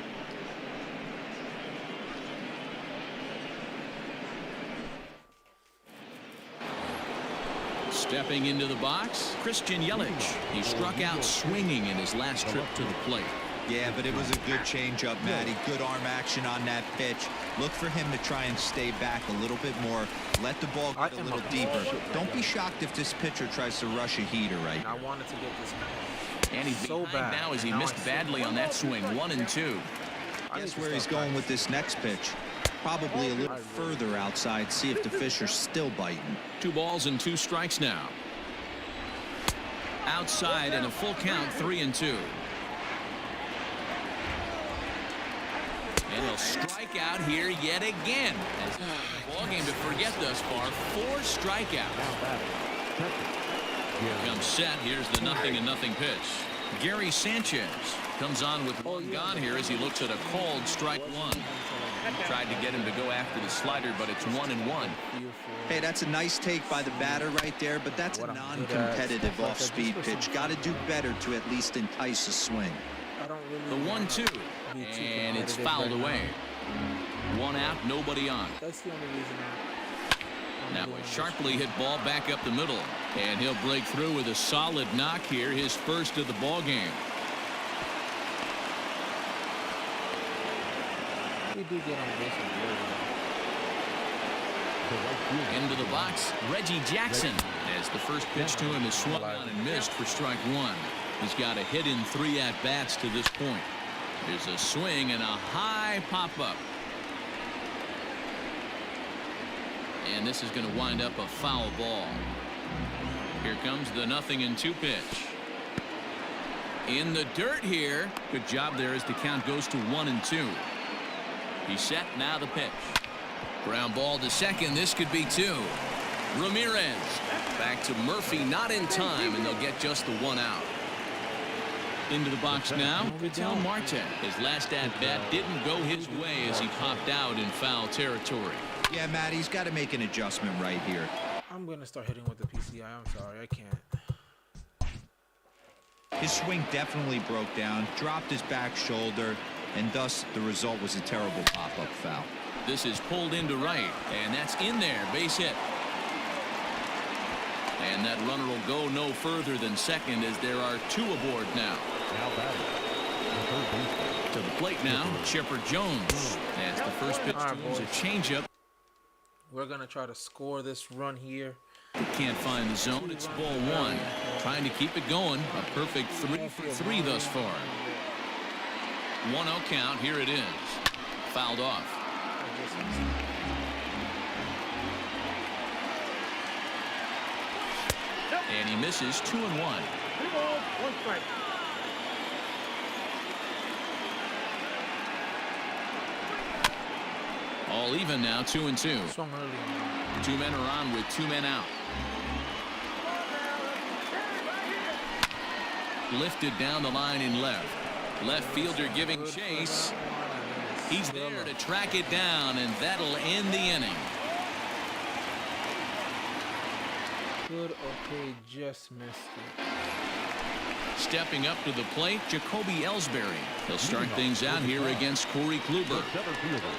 Stepping into the box, Christian Yelich. He struck out swinging in his last trip to the plate. Yeah, but it was a good changeup, Matty. Good arm action on that pitch. Look for him to try and stay back a little bit more. Let the ball get a little deeper. Don't be shocked if this pitcher tries to rush a heater right I wanted to get this And he's so behind bad now as he Now missed I see badly on that swing. 1-2. Guess where he's going with this next pitch. Probably a little further outside. See if the fish are still biting. 2 balls and 2 strikes now. Outside and a full count, 3-2. And he'll strike out here yet again. As the ball game to forget thus far. 4 strikeouts. Comes set. Here's the 0-0 pitch. Gary Sanchez comes on with one gone here as he looks at a called strike one. Tried to get him to go after the slider, but it's 1-1. Hey, that's a nice take by the batter right there, but that's a non-competitive off-speed pitch. Got to do better to at least entice a swing. The 1-2, and it's fouled away. One out, nobody on. That's the only reason Now a sharply hit ball back up the middle, and he'll break through with a solid knock here, his first of the ball game. we do get on base Into the box, Reggie Jackson, as the first pitch to him is swung on and missed for strike one. He's got a hit in 3 at-bats to this point. There's a swing and a high pop-up. And this is going to wind up a foul ball. Here comes the 0-2 pitch. In the dirt here. Good job there as the count goes to 1-2. He's set, now the pitch. Ground ball to second. This could be 2. Ramirez back to Murphy, not in time, and they'll get just the 1 out. Into the box now, Vital Marte. His last at-bat didn't go his way as he popped out in foul territory. Yeah, Matt, he's got to make an adjustment right here. I'm going to start hitting with the PCI. I'm sorry, I can't. His swing definitely broke down, dropped his back shoulder, and thus the result was a terrible pop-up foul. This is pulled into right, and that's in there, base hit. And that runner will go no further than second as there are 2 aboard now. Now batting, the third baseman. To the plate now, Chipper Jones. As the first pitch to him is a changeup. We're going to try to score this run here. Can't find the zone. It's ball 1. Trying to keep it going. A perfect 3 for 3 thus far. 1-0 count. Here it is. Fouled off. And he misses 2-1. All even now, 2-2. Swung early. 2 men are on with 2 men out. Lifted down the line in left. Left fielder giving chase. He's there to track it down, and that'll end the inning. Good, okay, just missed it. Stepping up to the plate, Jacoby Ellsbury. He'll start things out here against Corey Kluber. Center fielder.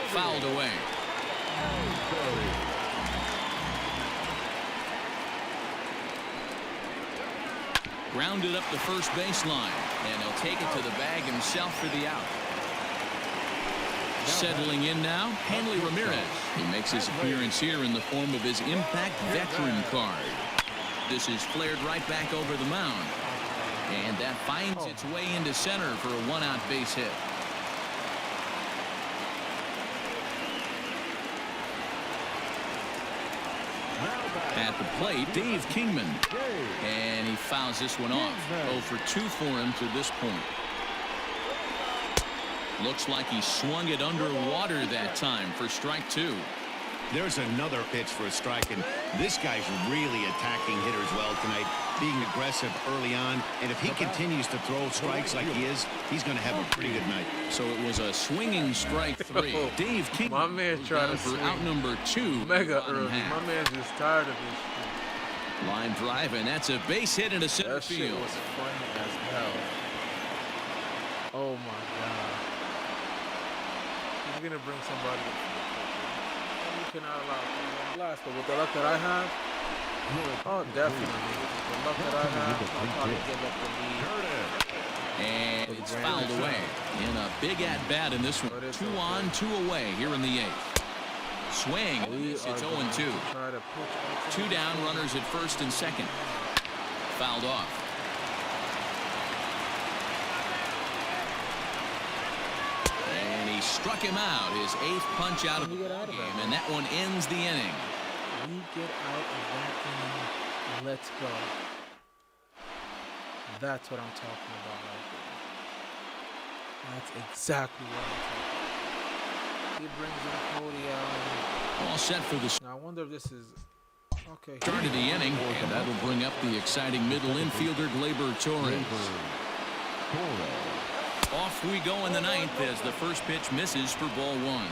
Fouled away. Grounded up the first baseline, and he'll take it to the bag himself for the out. Settling in now, Hanley Ramirez. He makes his appearance here in the form of his Impact Veteran card. This is flared right back over the mound, and that finds its way into center for a 1-out base hit. At the plate, Dave Kingman. And he fouls this one off. 0 for 2 for him to this point. Looks like he swung it underwater that time for strike 2. There's another pitch for a strike, and this guy's really attacking hitters well tonight, being aggressive early on, and if he continues to throw strikes like he is, he's going to have a pretty good night. So it was a swinging strike 3. Dave Kingman, My man tried to for swing out number 2. mega early. My man's just tired of this. Line drive, and that's a base hit into center That shit field. was funny as hell. Oh my god. He's gonna bring somebody. You cannot allow a blast, but with the luck that I have, oh definitely. The luck that I have, I'll probably give up the lead. And it's fouled away. In a big at-bat in this one. 2 on, 2 away here in the 8th. Swing. It's 0-2. 2 down, runners at first and second. Fouled off. And he struck him out, his 8th punch out of the game, and that one ends the inning. We get out of that inning. Let's go. That's what I'm talking about right there. That's exactly what I'm talking about. He brings in Cody Allen. All set for the... Now I wonder if this is Okay. Start of the inning, and that'll bring up the exciting middle infielder, Gleyber Torres. Off we go in the ninth as the first pitch misses for ball one.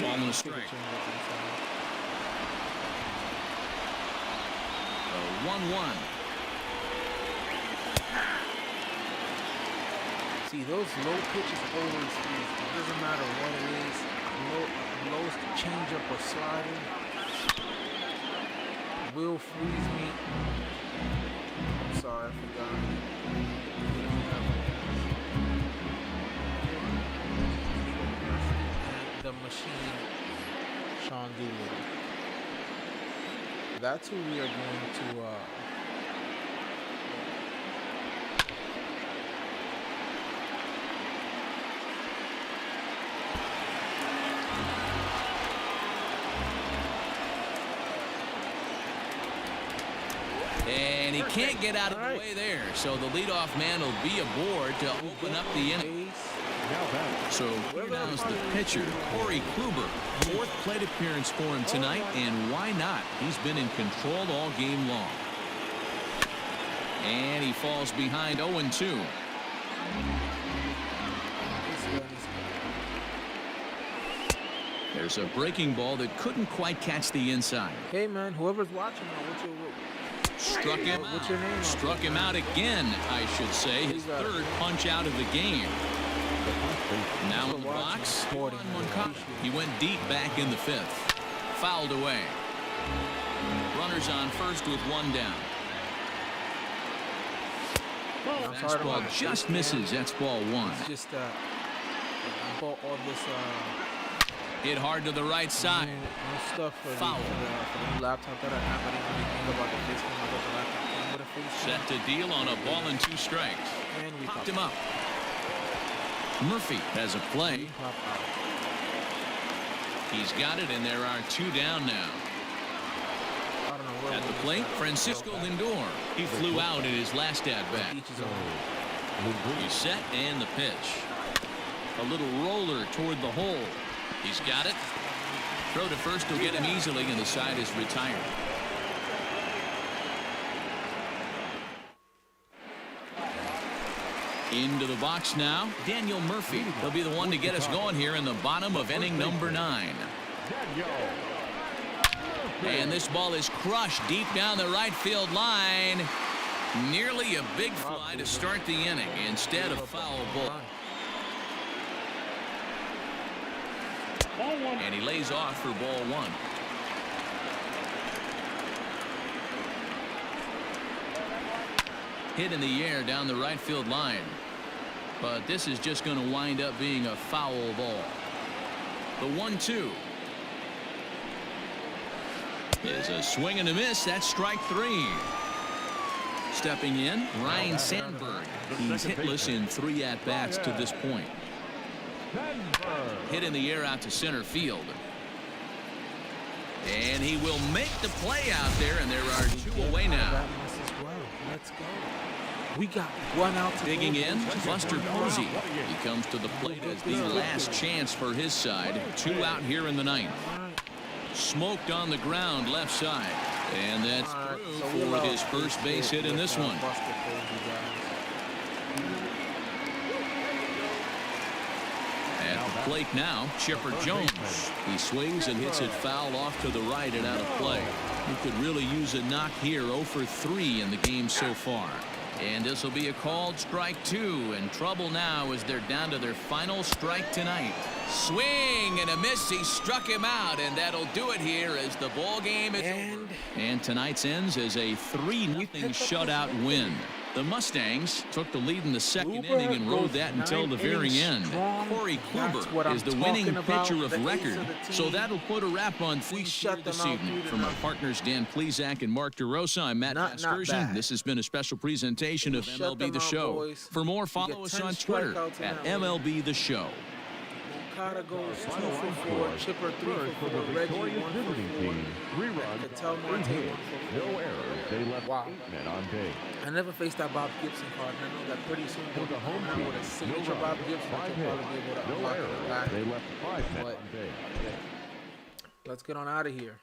Ball and a strike. 1-1. See, those low pitches always freeze. It doesn't matter what it is. Low changeup or slider will freeze me. I'm sorry, I forgot. The machine, Sean Doolittle. That's who we are going to And he can't get out of the way there, so the leadoff man will be aboard to open up the inning. So here now is the pitcher, Corey Kluber. Fourth plate appearance for him tonight, and why not? He's been in control all game long. And he falls behind 0-2. There's a breaking ball that couldn't quite catch the inside. Hey man, whoever's watching, Struck him out. What's your name? Struck him out again, I should say. His third punch out of the game. Now in the box, he went deep back in the fifth. Fouled away. Runners on first with one down. Fastball just misses. That's ball one. It's just all this hit hard to the right side. Stuff for foul. For the laptop that I have. I didn't really think about the face cam. I got the laptop came with a face cam. Set to deal on a ball and 2 strikes. And we Popped him up. Murphy has a play. He's got it, and there are 2 down now. I don't know where at the plate, Francisco Lindor. He flew out in his last at-bat. He's set, and the pitch. A little roller toward the hole. He's got it. Throw to first will get him easily, and the side is retired. Into the box now, Daniel Murphy. He'll be the one to get us going here in the bottom of inning number 9. And this ball is crushed deep down the right field line. Nearly a big fly to start the inning instead of foul ball. And he lays off for ball 1. Hit in the air down the right field line. But this is just going to wind up being a foul ball. The 1-2 is a swing and a miss. That's strike 3. Stepping in, Ryan Sandberg. He's hitless in 3 at-bats to this point. Hit in the air out to center field. And he will make the play out there, and there are 2 away now. Let's go. We got 1 out. Digging in, Buster Posey. He comes to the plate as the last chance for his side. 2 out here in the 9th. Smoked on the ground left side. And that's through for his first base hit in this one. At the plate now, Chipper Jones. He swings and hits it foul off to the right and out of play. He could really use a knock here. 0 for 3 in the game so far. And this will be a called strike 2. And trouble now as they're down to their final strike tonight. Swing and a miss. He struck him out, and that'll do it here as the ball game is over. And tonight's ends as a 3-0 shutout win. The Mustangs took the lead in the second inning and rode that until the very end. Corey Kluber is the winning pitcher of record. So that'll put a wrap on things here this evening. From our partners Dan Plesac and Mark DeRosa, I'm Matt Vasgersian. This has been a special presentation of MLB The Show. For more, follow us on Twitter at MLB The Show. Moncada goes 2 Final for line 4, score. Chipper 3 First for for 4, the Reggie victorious 1 for visiting 4, team. 3 and runs, Cattell 8 Marte 1 hits, for no 4. errors. They left Wow. 8 men on base. I never faced that Bob Gibson card, and I know that pretty soon For they'll be the home coming out team, with a no signature Bob runs, Gibson, which 5 I'll hits, probably be able to no unlock in the errors. back. They left 5 men But on base. let's get on out of here.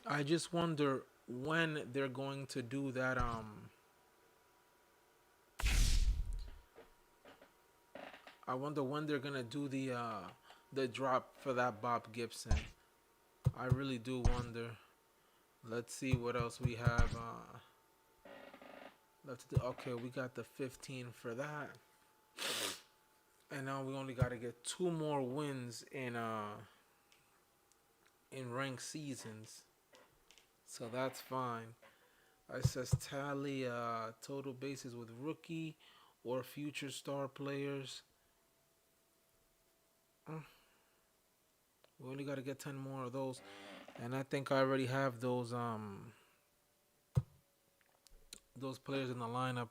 I just wonder when they're going to do that. I wonder when they're gonna do the drop for that Bob Gibson. I really do wonder. Let's see what else we have. Let's do. Okay, we got the 15 for that, and now we only got to get 2 more wins in ranked seasons. So that's fine. It says tally total bases with rookie or future star players. We only got to get 10 more of those, and I think I already have those players in the lineup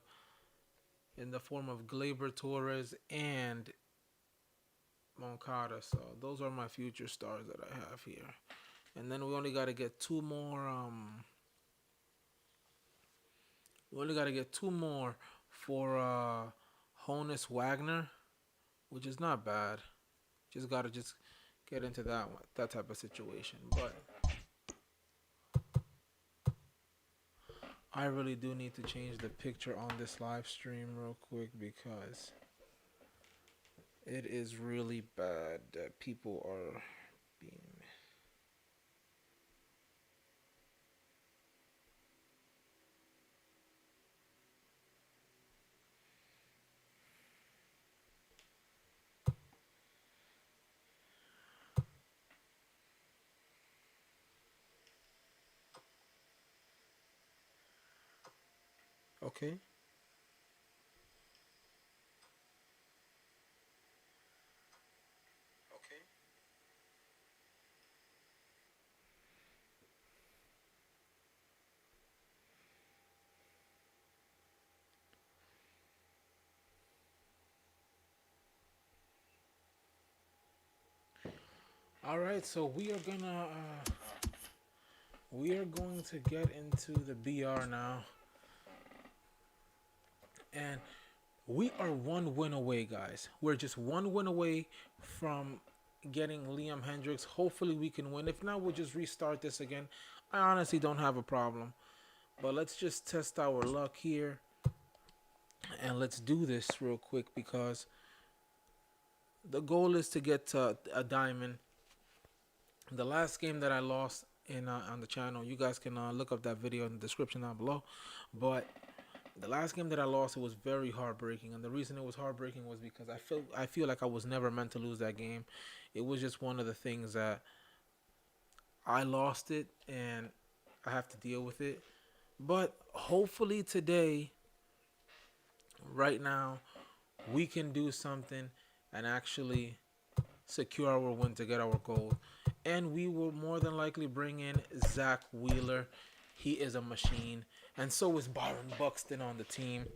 in the form of Gleyber Torres and Moncada. So those are my future stars that I have here. And then we only got to get 2 more. We only got to get 2 more for Honus Wagner, which is not bad. Just got to get into that type of situation. But I really do need to change the picture on this live stream real quick because it is really bad that people are being... Okay. All right, so we are going to get into the BR now. And we are 1 win away, guys. We're just 1 win away from getting Liam Hendricks. Hopefully we can win. If not, we'll just restart this again. I honestly don't have a problem. But let's just test our luck here. And let's do this real quick because the goal is to get to a diamond. The last game that I lost in on the channel, you guys can look up that video in the description down below. But the last game that I lost, it was very heartbreaking, and the reason it was heartbreaking was because I feel like I was never meant to lose that game. It was just one of the things that I lost it, and I have to deal with it. But hopefully today, right now, we can do something and actually secure our win to get our goal. And we will more than likely bring in Zach Wheeler. He is a machine. And so is Byron Buxton on the team.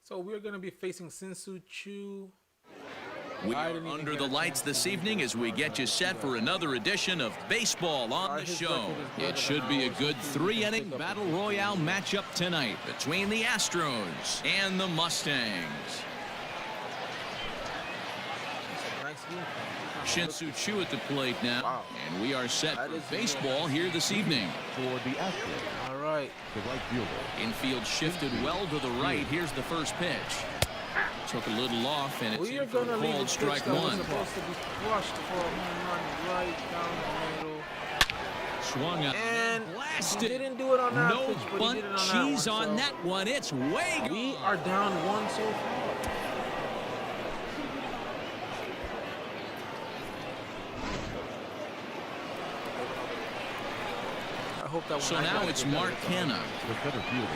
So we're going to be facing Sinsu Chu. We are under the lights this evening as we get you set for another edition of Baseball on the Show. It should be a good 3-inning Battle Royale matchup tonight between the Astros and the Mustangs. Shin-Soo Choo at the plate now, and we are set for baseball here this evening. For the Astros, All right. the right fielder. Infield shifted well to the right. Here's the first pitch. Took a little off, and it's We are in for going to a leave a called pitch strike that was one. supposed to be crushed for a home run right down the middle. swung on And and he blasted. didn't do it on that No pitch, but bunt he did it on cheese that one. on So that one. It's way gone. we are down 1 so far. I hope that one. So now it's Mark Canna. The center fielder.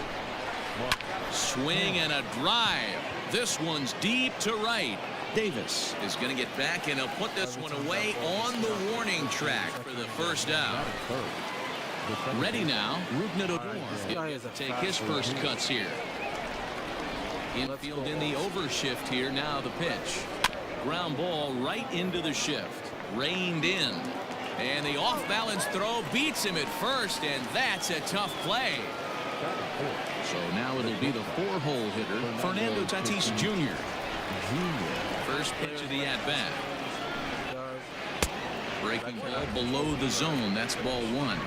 Mark. Swing and a drive. This one's deep to right. Davis is going to get back, and he'll put this one away on the warning track for the first out. Third. The second Ready now, Rugnet This guy is a take fast his first cuts here. Infield in the overshift here. Now the pitch. Ground ball right into the shift. Reined in. And the off-balance throw beats him at first, and that's a tough play. So now it'll be the 4-hole hitter, Fernando Tatis Jr. First pitch of the at-bat. Breaking ball below the zone. That's ball 1.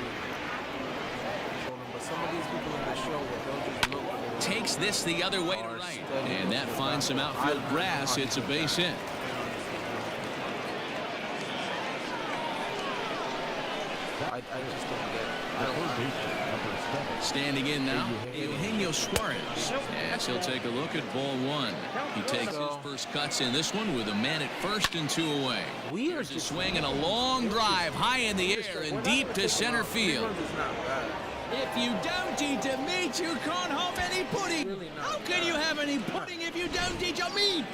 But some of these people in the show, they'll just look for Takes this the other way to right. And that finds some outfield grass. It's a base hit. I just don't get it. I The don't third baseman, number 7. Standing in now, Eugenio Suarez. As he'll take a look at ball 1. He takes his first cuts in this one with a man at first and 2 away. We are There's a just swing and a long drive high in the air and deep to center field. It's not bad. If you don't eat the meat, you can't have any pudding. Really not How can you have any pudding if you don't eat your meat?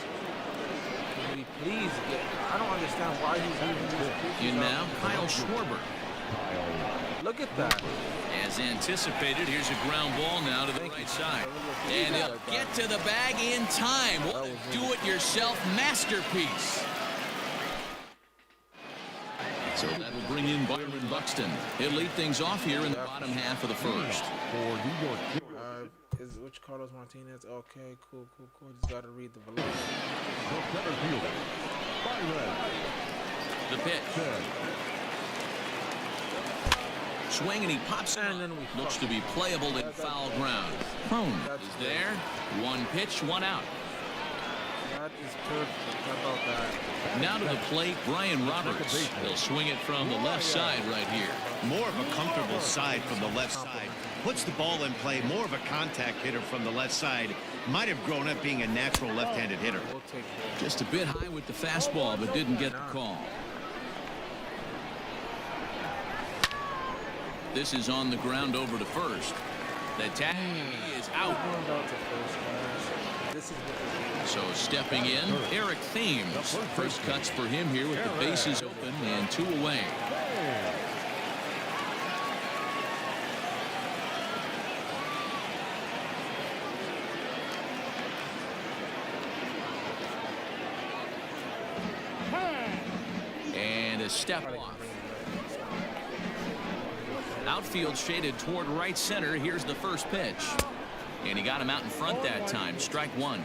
Can we please get? I don't understand why he's using these pitches. In now, Kyle Schwarber. Look at that. As anticipated, here's a ground ball now to the right side. And he'll get to the bag in time. What a do-it-yourself masterpiece. So that'll bring in Byron Buxton. He'll lead things off here in the bottom half of the first. For New York. Is which Carlos Martinez? Okay, cool. Just gotta read the velocity. The center fielder. Byron. The pitch. Swing and he pops in. And then we Looks to be playable in foul ground. Crone is there. 1 pitch, 1 out. That is perfect. How about that? Now to the plate, Brian Roberts. He'll swing it from the left side right here. More of a comfortable side from the left side. Puts the ball in play. More of a contact hitter from the left side. Might have grown up being a natural left-handed hitter. We'll take it. Just a bit high with the fastball, but didn't get the call. This is on the ground over to first. The tag is out. Going out to first, guys. This is what So stepping in, Eric Thames. First cuts for him here with the bases open and 2 away. And a step off. Outfield shaded toward right center. Here's the first pitch. And he got him out in front that time. Strike 1.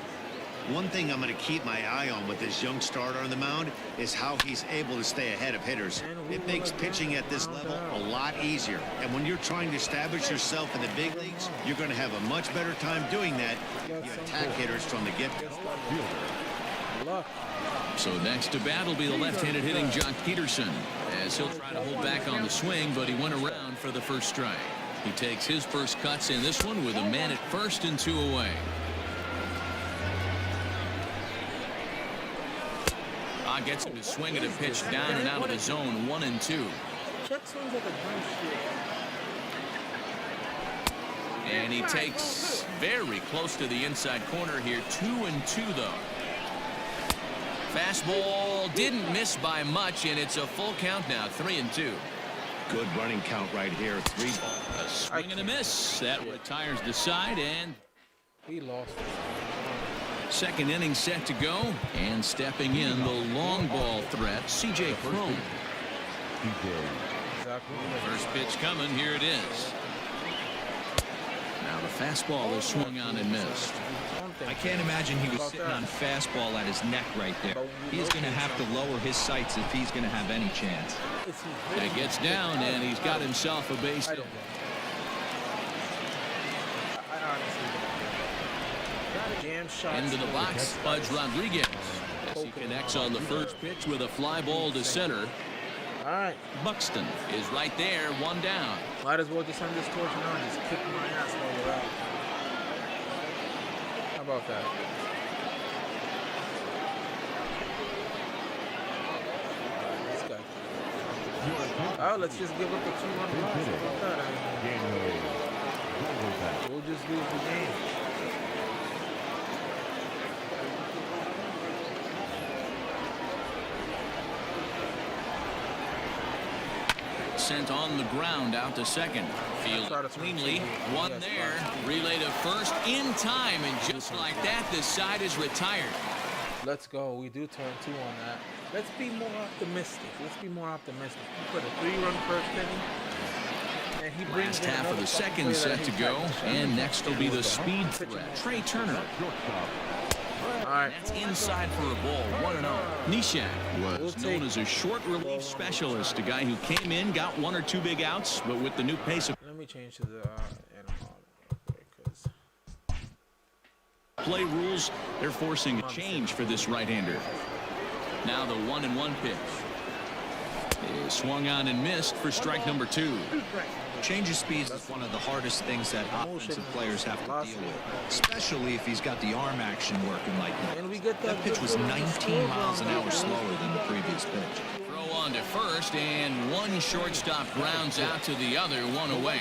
One thing I'm going to keep my eye on with this young starter on the mound is how he's able to stay ahead of hitters. It makes pitching at this level a lot easier. And when you're trying to establish yourself in the big leagues, you're going to have a much better time doing that. You attack hitters from the get-go. luck. So next to bat will be the left-handed hitting Jock Peterson, as he'll try to hold back on the swing, but he went around for the first strike. He takes his first cuts in this one with a man at first and 2 away. Gets him to swing at a pitch down and out of the zone. 1 and 2. Check swings at the drum shit. And he takes very close to the inside corner here. 2 and 2 though. Fastball didn't miss by much, and it's a full count now. 3 and 2. Good running count right here. 3 balls. A swing and a miss. That retires the side, and He lost it. second inning set to go. And stepping in, the long ball threat, C.J. Crone. Exactly. First pitch coming. Here it is. Now the fastball is swung on and missed. I can't imagine he was sitting on fastball at his neck right there. He's going to have to lower his sights if he's going to have any chance. It gets down, and he's got himself a base hit. I honestly don't. Jam shots. Into the box, Pudge Rodriguez. As he connects on the first pitch with a fly ball to center. All right. Buxton is right there, one down. Might as well just send this torch now and just kick my ass while we're out. How about that? This guy. Oh, let's just give up the 2-run loss. How about that? We'll just lose the game. Sent on the ground out to second. Field cleanly. One there. Relay to first in time. And just like that, this side is retired. Let's go. We do turn 2 on that. Let's be more optimistic. Let's be more optimistic. We put a 3-run first inning. And he brings Last half of the second set to go. And next will be the speed threat, Trey Turner. All right. That's inside for a ball, 1-0. Nishak was known as a short relief specialist, a guy who came in, got 1 or 2 big outs, but with the new pace of Let me change to the animal because play rules, they're forcing a change for this right-hander. Now the 1-1 pitch is swung on and missed for strike number 2. Change of speeds is one of the hardest things that offensive players have to deal with, especially if he's got the arm action working like that. and we get That pitch was 19 miles an hour slower than the previous pitch. Throw on to first, and one shortstop grounds out to the other, 1 away.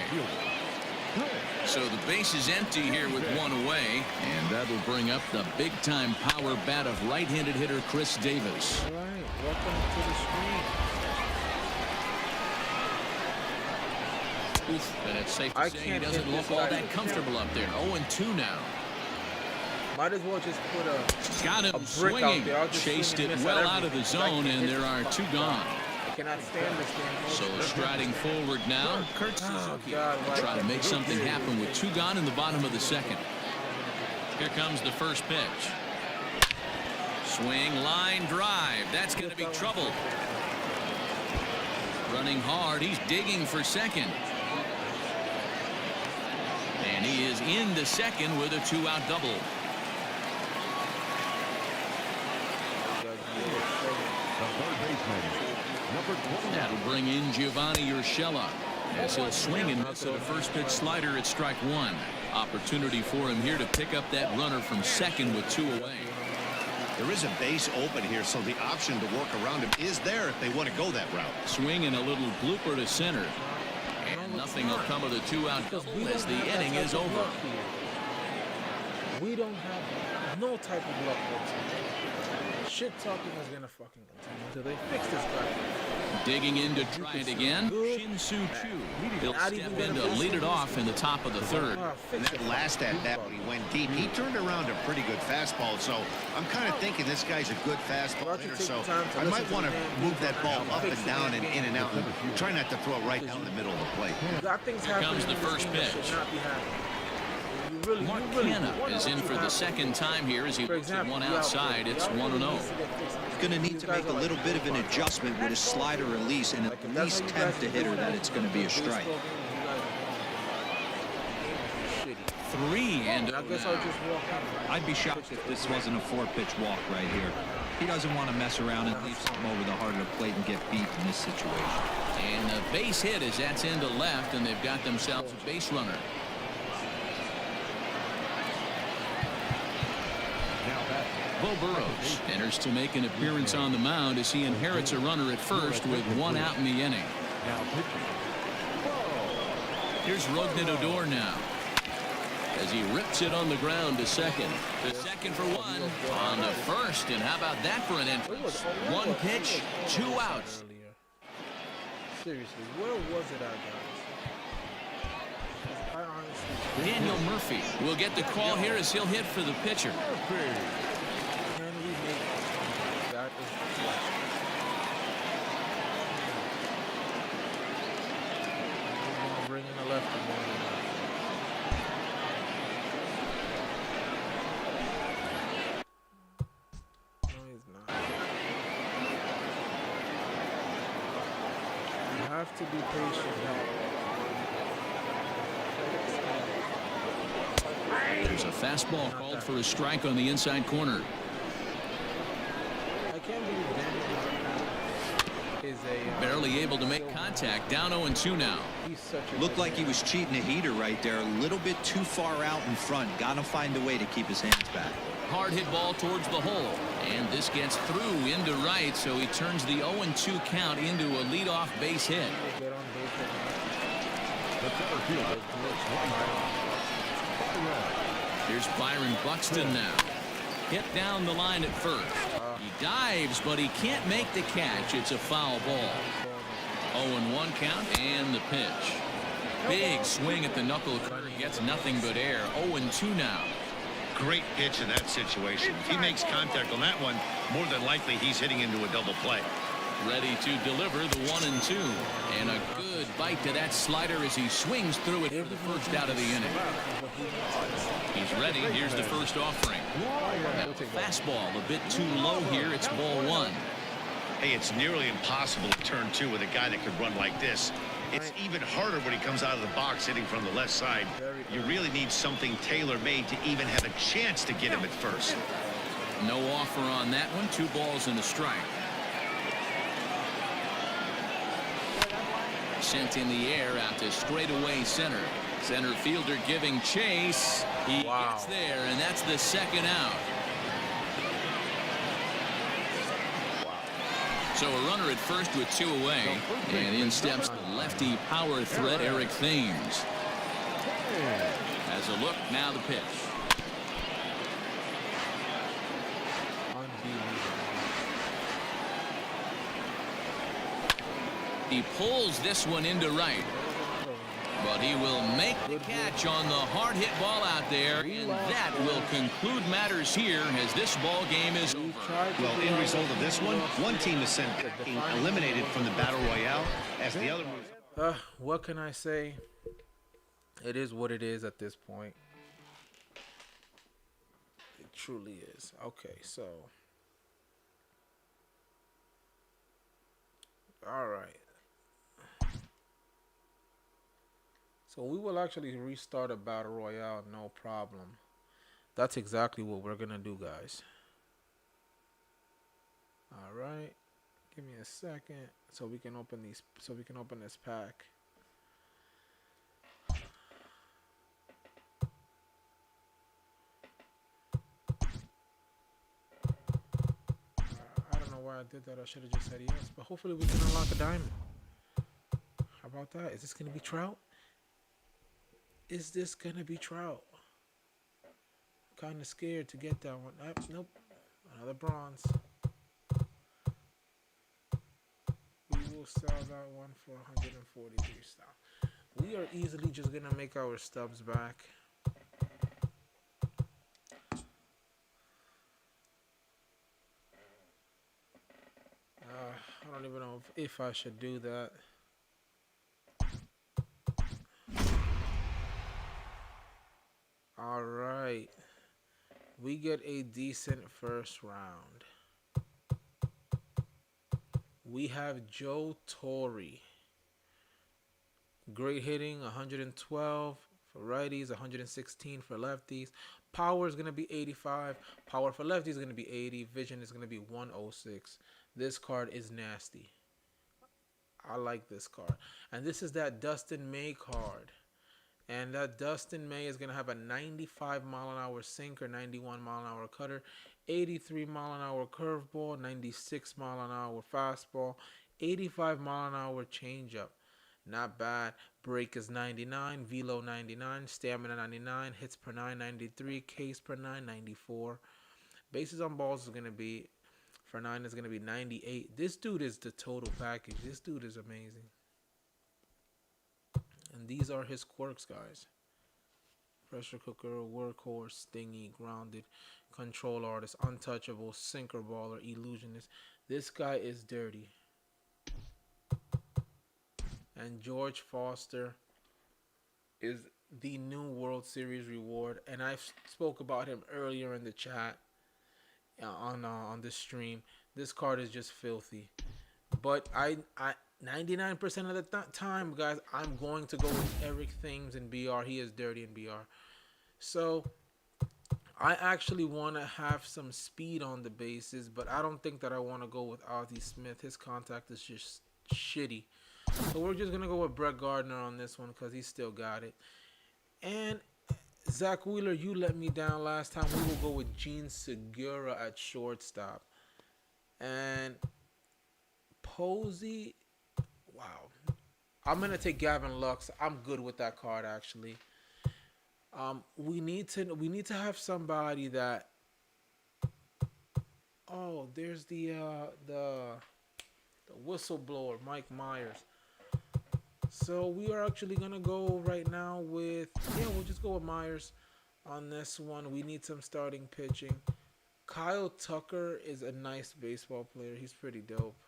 So the base is empty here with 1 away, and that'll bring up the big-time power bat of right-handed hitter Chris Davis. All right, welcome to the screen. But it's safe to I say he can't doesn't hit look this all guy. that comfortable up there. 0-2 now. Might as well just put Got a him brick swinging. out there. I'll just Chased swing it and miss well at out of the everything. zone, I can and hit there this are 2 fucking gone. guy. I cannot stand this game. So striding forward now, Kurt Suzuki. God, why Try to can't make you something do it? happen with 2 gone in the bottom of the second. Here comes the first pitch. Swing, line, drive. That's going to be trouble. Running hard. He's digging for second. And he is into second with a 2-out double. The third baseman, number 29. That'll bring in Giovanni Urshela as he'll swing and miss at a first pitch slider at strike 1. Opportunity for him here to pick up that runner from second with 2 away. There is a base open here, so the option to work around him is there if they want to go that route. Swing and a little blooper to center. And nothing will come of the 2-out double as the inning is over. We don't have no type of luck whatsoever. Shit talking is gonna fucking continue until they fix this guy. Digging in to try it again. Shin-Soo Choo. He'll step in to lead it off in the top of the third. And that last at bat when he went deep, he turned around a pretty good fastball. So I'm kind of thinking this guy's a good fastball hitter. So I might want to move that ball up and down and in and out. And try not to throw it right down the middle of the plate. Here comes the first pitch. Mark Canna is in for the second time here as he looks at one outside. It's 1-0. Going to need to make a little bit of an adjustment with his slider release and at least tempt the hitter that it's going to be a strike. 3 and I guess I'll just walk in. I'd be shocked if this wasn't a 4-pitch walk right here. He doesn't want to mess around and leave something over the heart of the plate and get beat in this situation. And the base hit as that's into left, and they've got themselves a base runner. Bo Burrows enters to make an appearance on the mound as he inherits a runner at first with 1 out in the inning. Here's Rognet Odor now as he rips it on the ground to second. To second for 1. On to first, and how about that for an entrance? 1 pitch, 2 outs. Seriously, where was it at, guys? I honestly Daniel Murphy will get the call here as he'll hit for the pitcher. can we make that is the question. We're gonna bring in a lefty more than that. No, he's not. You have to be patient. There's a fastball called for a strike on the inside corner. I can't believe Daniel. is a Barely able to make contact. Down 0-2 now. he's such a Looked good like he was cheating a heater right there. A little bit too far out in front. Got to find a way to keep his hands back. Hard hit ball towards the hole. And this gets through into right, so he turns the 0-2 count into a leadoff base hit. get on base with The center fielder, Here's Byron Buxton now. Hit down the line at first. He dives, but he can't make the catch. It's a foul ball. 0-1 count and the pitch. Big swing at the knuckle cutter. Gets nothing but air. 0-2 now. Great pitch in that situation. If he makes contact on that one, more than likely he's hitting into a double play. Ready to deliver the 1-2. And a good bite to that slider as he swings through it for the first out of the inning. He's ready. Here's the first offering. Now, fastball a bit too low here. It's ball one. Hey, it's nearly impossible to turn two with a guy that could run like this. It's even harder when he comes out of the box hitting from the left side. You really need something tailor-made to even have a chance to get him at first. No offer on that one. 2 balls and a strike. Sent in the air out to straightaway center. Center fielder giving chase. He gets there, and that's the second out. So a runner at first with 2 away, and in steps the lefty power threat Eric Thames. As a look, now the pitch. He pulls this one into right. But he will make the catch on the hard hit ball out there, and that will conclude matters here as this ball game is over. Well, in result of this one team is sent eliminated from the Battle Royale as the other moves. What can I say? It is what it is at this point. It truly is. Okay, so. All right. So we will actually restart a Battle Royale, no problem. That's exactly what we're going to do, guys. All right. Give me a second so we can open these, so we can open this pack. I don't know why I did that. I should have just said yes, but hopefully we can unlock a diamond. How about that? Is this going to be Trout? Is this going to be Trout? Kind of scared to get that one. Nope. Another bronze. We will sell that one for 143 stock. We are easily just going to make our stubs back. I don't even know if I should do that. All right. We get a decent first round. We have Joe Torre. Great hitting, 112 for righties, 116 for lefties. Power is going to be 85. Power for lefties is going to be 80. Vision is going to be 106. This card is nasty. I like this card. And this is that Dustin May card. And that Dustin May is going to have a 95 mile an hour sinker, 91 mile an hour cutter, 83 mile an hour curveball, 96 mile an hour fastball, 85 mile an hour changeup. Not bad. Break is 99, velo 99, stamina 99, hits per 9 93, Ks per 9 94. Bases on balls is going to be, for 9 is going to be 98. This dude is the total package. This dude is amazing. And these are his quirks, guys. Pressure cooker, workhorse, stingy, grounded, control artist, untouchable, sinker baller, illusionist. This guy is dirty. And George Foster is the new World Series reward. And I spoke about him earlier in the chat on this stream. This card is just filthy. But I 99% of the time, guys, I'm going to go with Eric Thames in BR. He is dirty in BR. So, I actually want to have some speed on the bases, but I don't think that I want to go with Ozzie Smith. His contact is just shitty. So we're just going to go with Brett Gardner on this one because he still got it. And Zach Wheeler, you let me down last time. We will go with Gene Segura at shortstop. And Posey, wow. I'm going to take Gavin Lux. I'm good with that card, actually. We need to have somebody that. Oh, there's the whistleblower, Mike Myers. So we are actually gonna go right now with we'll just go with Myers on this one. We need some starting pitching. Kyle Tucker is a nice baseball player. He's pretty dope.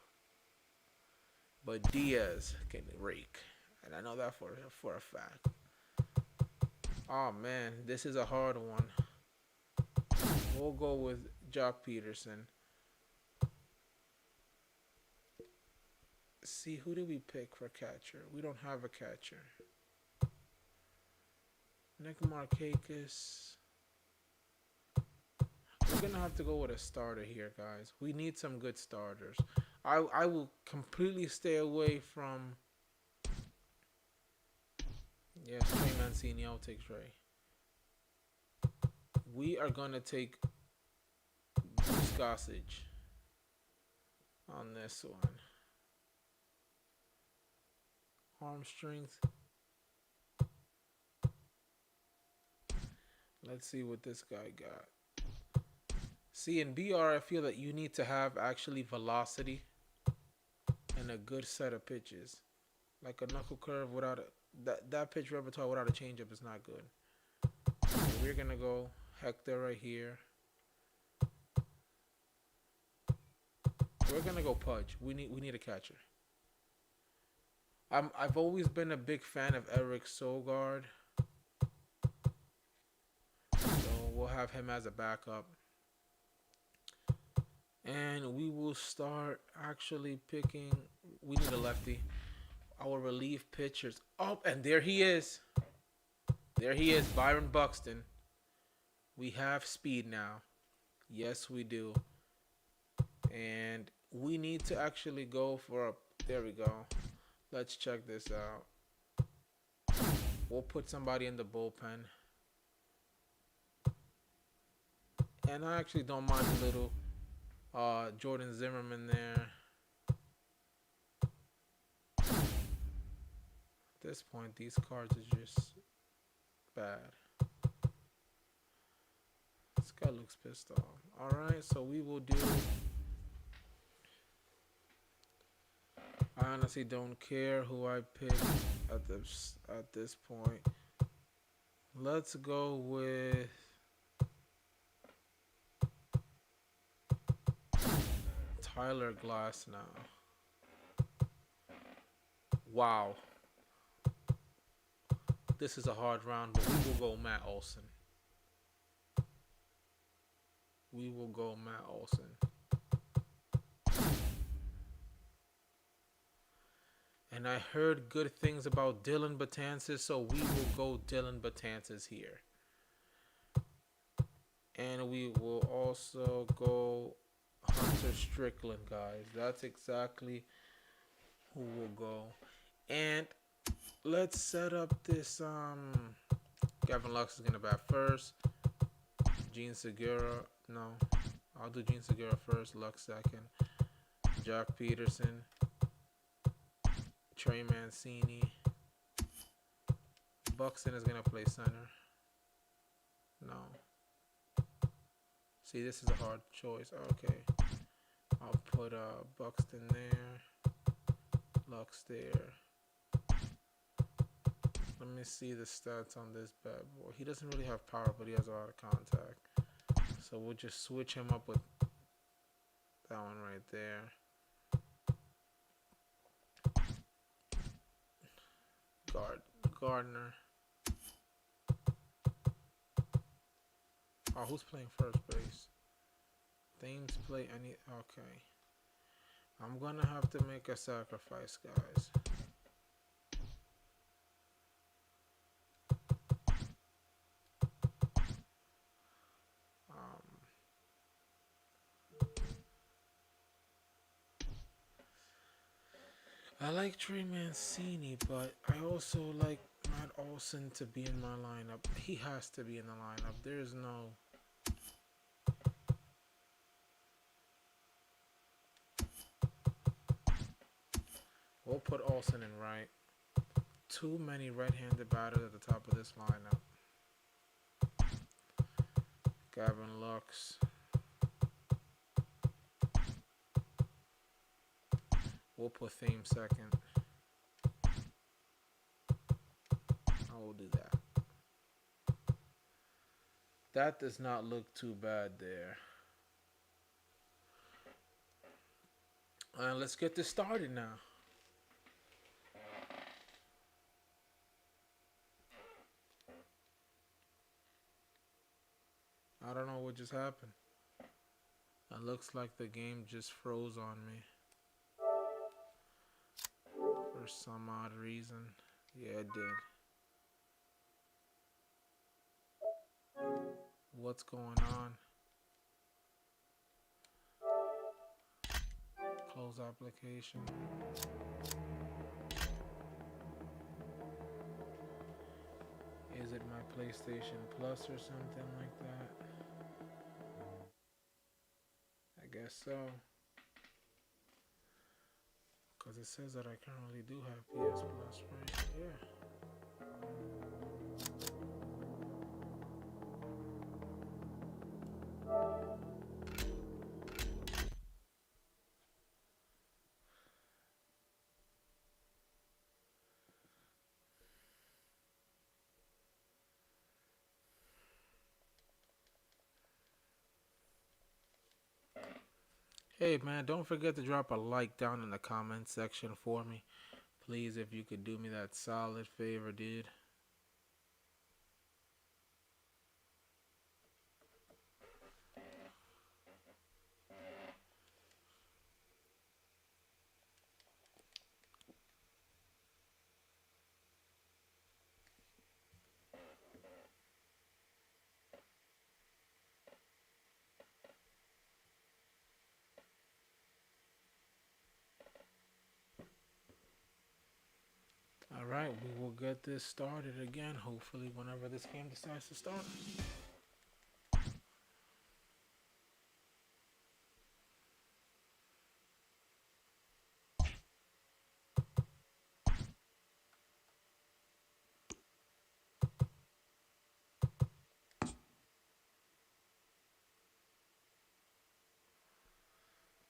But Diaz can rake, and I know that for a fact. Oh man, this is a hard one. We'll go with Jock Peterson. See, who did we pick for catcher? We don't have a catcher. Nick Markakis. We're gonna have to go with a starter here, guys. We need some good starters. I will completely stay away from. Yes, Trey Mancini. I'll take Trey. We are gonna take Bruce Gossage on this one. Arm strength. Let's see what this guy got. See, in BR, I feel that you need to have actually velocity and a good set of pitches. Like a knuckle curve without that pitch repertoire without a changeup is not good. So we're gonna go Hector right here. We're gonna go Pudge. We need a catcher. I've always been a big fan of Eric Sogard. So we'll have him as a backup. And we will start actually picking. We need a lefty. Our relief pitchers. Oh, and there he is. There he is, Byron Buxton. We have speed now. Yes, we do. And we need to actually go for a. There we go. Let's check this out. We'll put somebody in the bullpen. And I actually don't mind a little Jordan Zimmerman there. At this point, these cards are just bad. This guy looks pissed off. Alright, so we will do. I honestly don't care who I pick at this point. Let's go with Tyler Glass now. Wow. This is a hard round, but we will go Matt Olson. We will go Matt Olson. And I heard good things about Dylan Betances, so we will go Dylan Betances here. And we will also go Hunter Strickland, guys. That's exactly who will go. And let's set up this. Gavin Lux is going to bat first. Gene Segura. No. I'll do Gene Segura first. Lux second. Jock Peterson. Trey Mancini. Buxton is going to play center. No. See, this is a hard choice. Okay. I'll put Buxton there. Lux there. Let me see the stats on this bad boy. He doesn't really have power, but he has a lot of contact. So we'll just switch him up with that one right there. Gardner. Oh, who's playing first base? Thames play any. Okay. I'm gonna have to make a sacrifice, guys. I like Trey Mancini, but I also like Matt Olson to be in my lineup. He has to be in the lineup. There's no... We'll put Olson in right. Too many right-handed batters at the top of this lineup. Gavin Lux. We'll put Thame second. I will do that. That does not look too bad there. Let's get this started now. I don't know what just happened. It looks like the game just froze on me. For some odd reason. Yeah, it did. What's going on? Close application. Is it my PlayStation Plus or something like that? I guess so. Because it says that I currently do have PS Plus, right? Yeah. Hey man, don't forget to drop a like down in the comment section for me. Please, if you could do me that solid favor, dude. Alright, we will get this started again, hopefully, whenever this game decides to start.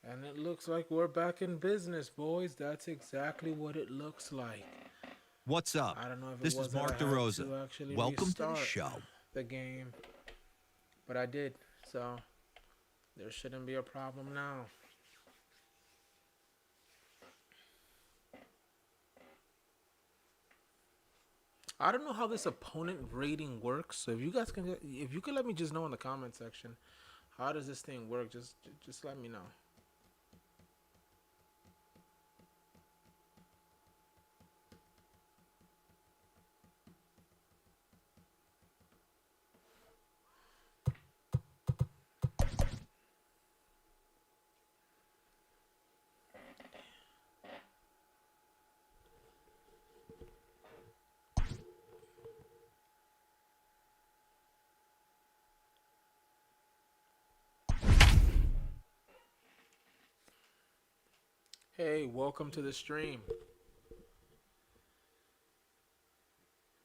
And it looks like we're back in business, boys. That's exactly what it looks like. What's up? I don't know if This it was is that Mark I had DeRosa. to actually Welcome to the restart show. the game, but I did, so there shouldn't be a problem now. I don't know how this opponent rating works, so if you guys can, if you could let me just know in the comment section, how does this thing work? Just let me know. Hey, welcome to the stream.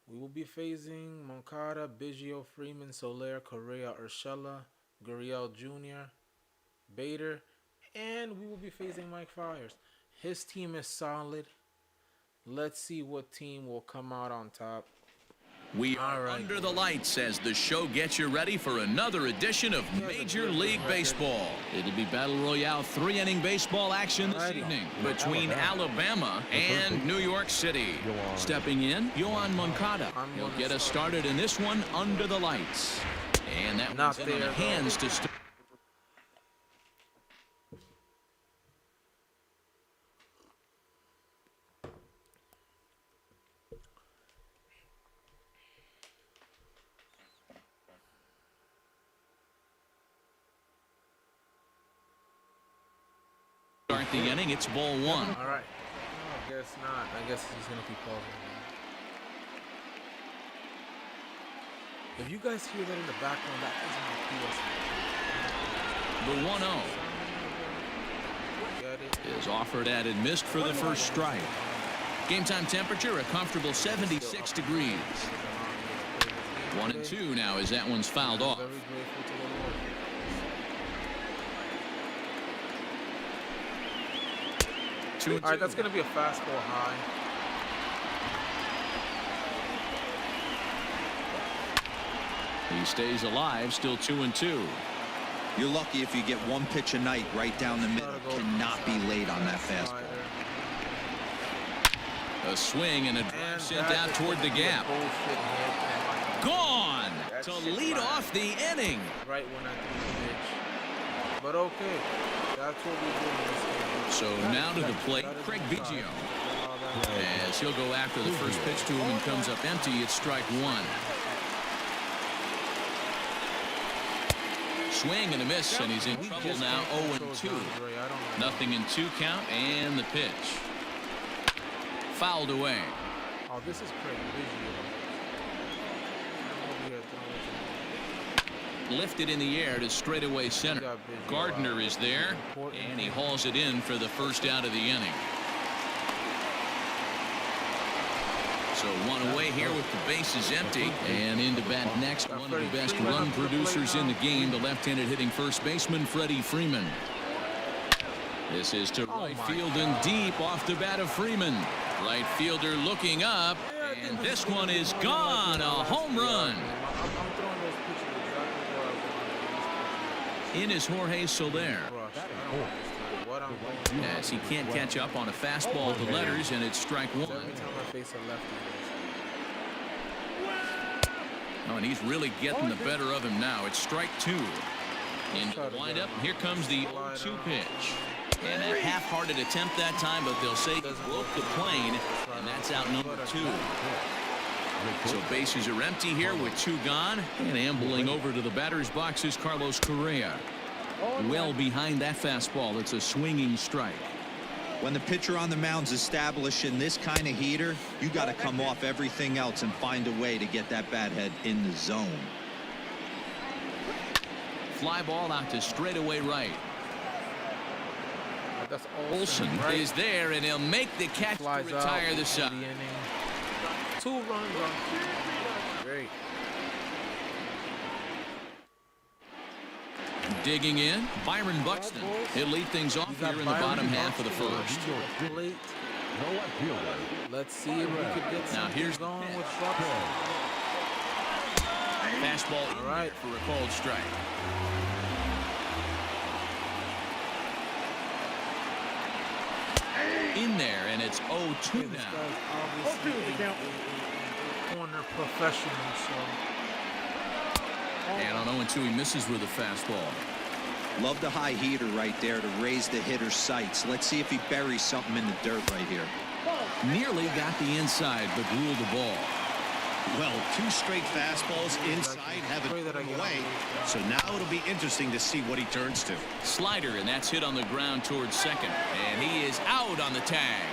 We will be facing Moncada, Biggio, Freeman, Soler, Correa, Urshela, Gurriel Jr., Bader, and we will be facing Mike Fiers. His team is solid. Let's see what team will come out on top. We are under the lights as the show gets you ready for another edition of Major League Baseball. It'll be Battle Royale 3-inning baseball action this evening between Alabama and New York City. Stepping in, Yohan Moncada. He'll get us started in this one under the lights. And that one's in on the hands to start. Start the inning. It's ball one. All right. Oh, guess not. I guess he's gonna keep pausing. If you guys hear that in the background, that is my PS. The 1-0 Get it? is offered at and missed for the first strike. Game time temperature, a comfortable 76 degrees. 1-2 now as that one's fouled off. Very grateful to the Lord. 2-2. All right, that's gonna be a fastball high. He stays alive, still 2-2. You're lucky if you get one pitch a night right down the middle. Cannot be late on that fastball. A swing and a drive sent out toward the gap. Gone to lead off the inning. Right when I threw the pitch. But okay, that's what we do in this game. So now to the plate, Craig Biggio. As he'll go after the first pitch to him and comes up empty, it's strike one. Swing and a miss, and he's in trouble now, 0-2. Nothing in 2 count, and the pitch. Fouled away. Oh, this is Craig Biggio. Lifted in the air to straightaway center. Gardner is there, and he hauls it in for the first out of the inning. So one away here with the bases empty. And into bat next, one of the best run producers in the game, the left-handed hitting first baseman, Freddie Freeman. This is to right field and deep off the bat of Freeman. Right fielder looking up, and this one is gone, a home run. In is Jorge Soler. As he can't catch up on a fastball to letters, and it's strike one. Oh, and he's really getting the better of him now. It's strike two. Into the windup, and here comes the 0-2 pitch. And a half-hearted attempt that time, but they'll say he broke the plane, and that's out number 2. So bases are empty here with 2 gone, and ambling over to the batter's box is Carlos Correa. Well behind that fastball, it's a swinging strike. When the pitcher on the mound's establishing this kind of heater, you got to come off everything else and find a way to get that bat head in the zone. Fly ball out to straightaway right. That's Olsen is there, and he'll make the catch to retire the side. 2 runs. Great. Digging in, Byron Buxton. He'll lead things off here in the bottom half of the first. Let's see if we could get now here's going with Buxton. Fastball for a called strike. In there, and it's 0-2 now. Corner professional, so. And on 0-2, he misses with a fastball. Love the high heater right there to raise the hitter's sights. Let's see if he buries something in the dirt right here. Nearly got the inside, but ruled the ball. Well, 2 straight fastballs inside have it away. So now it'll be interesting to see what he turns to. Slider, and that's hit on the ground towards second. And he is out on the tag.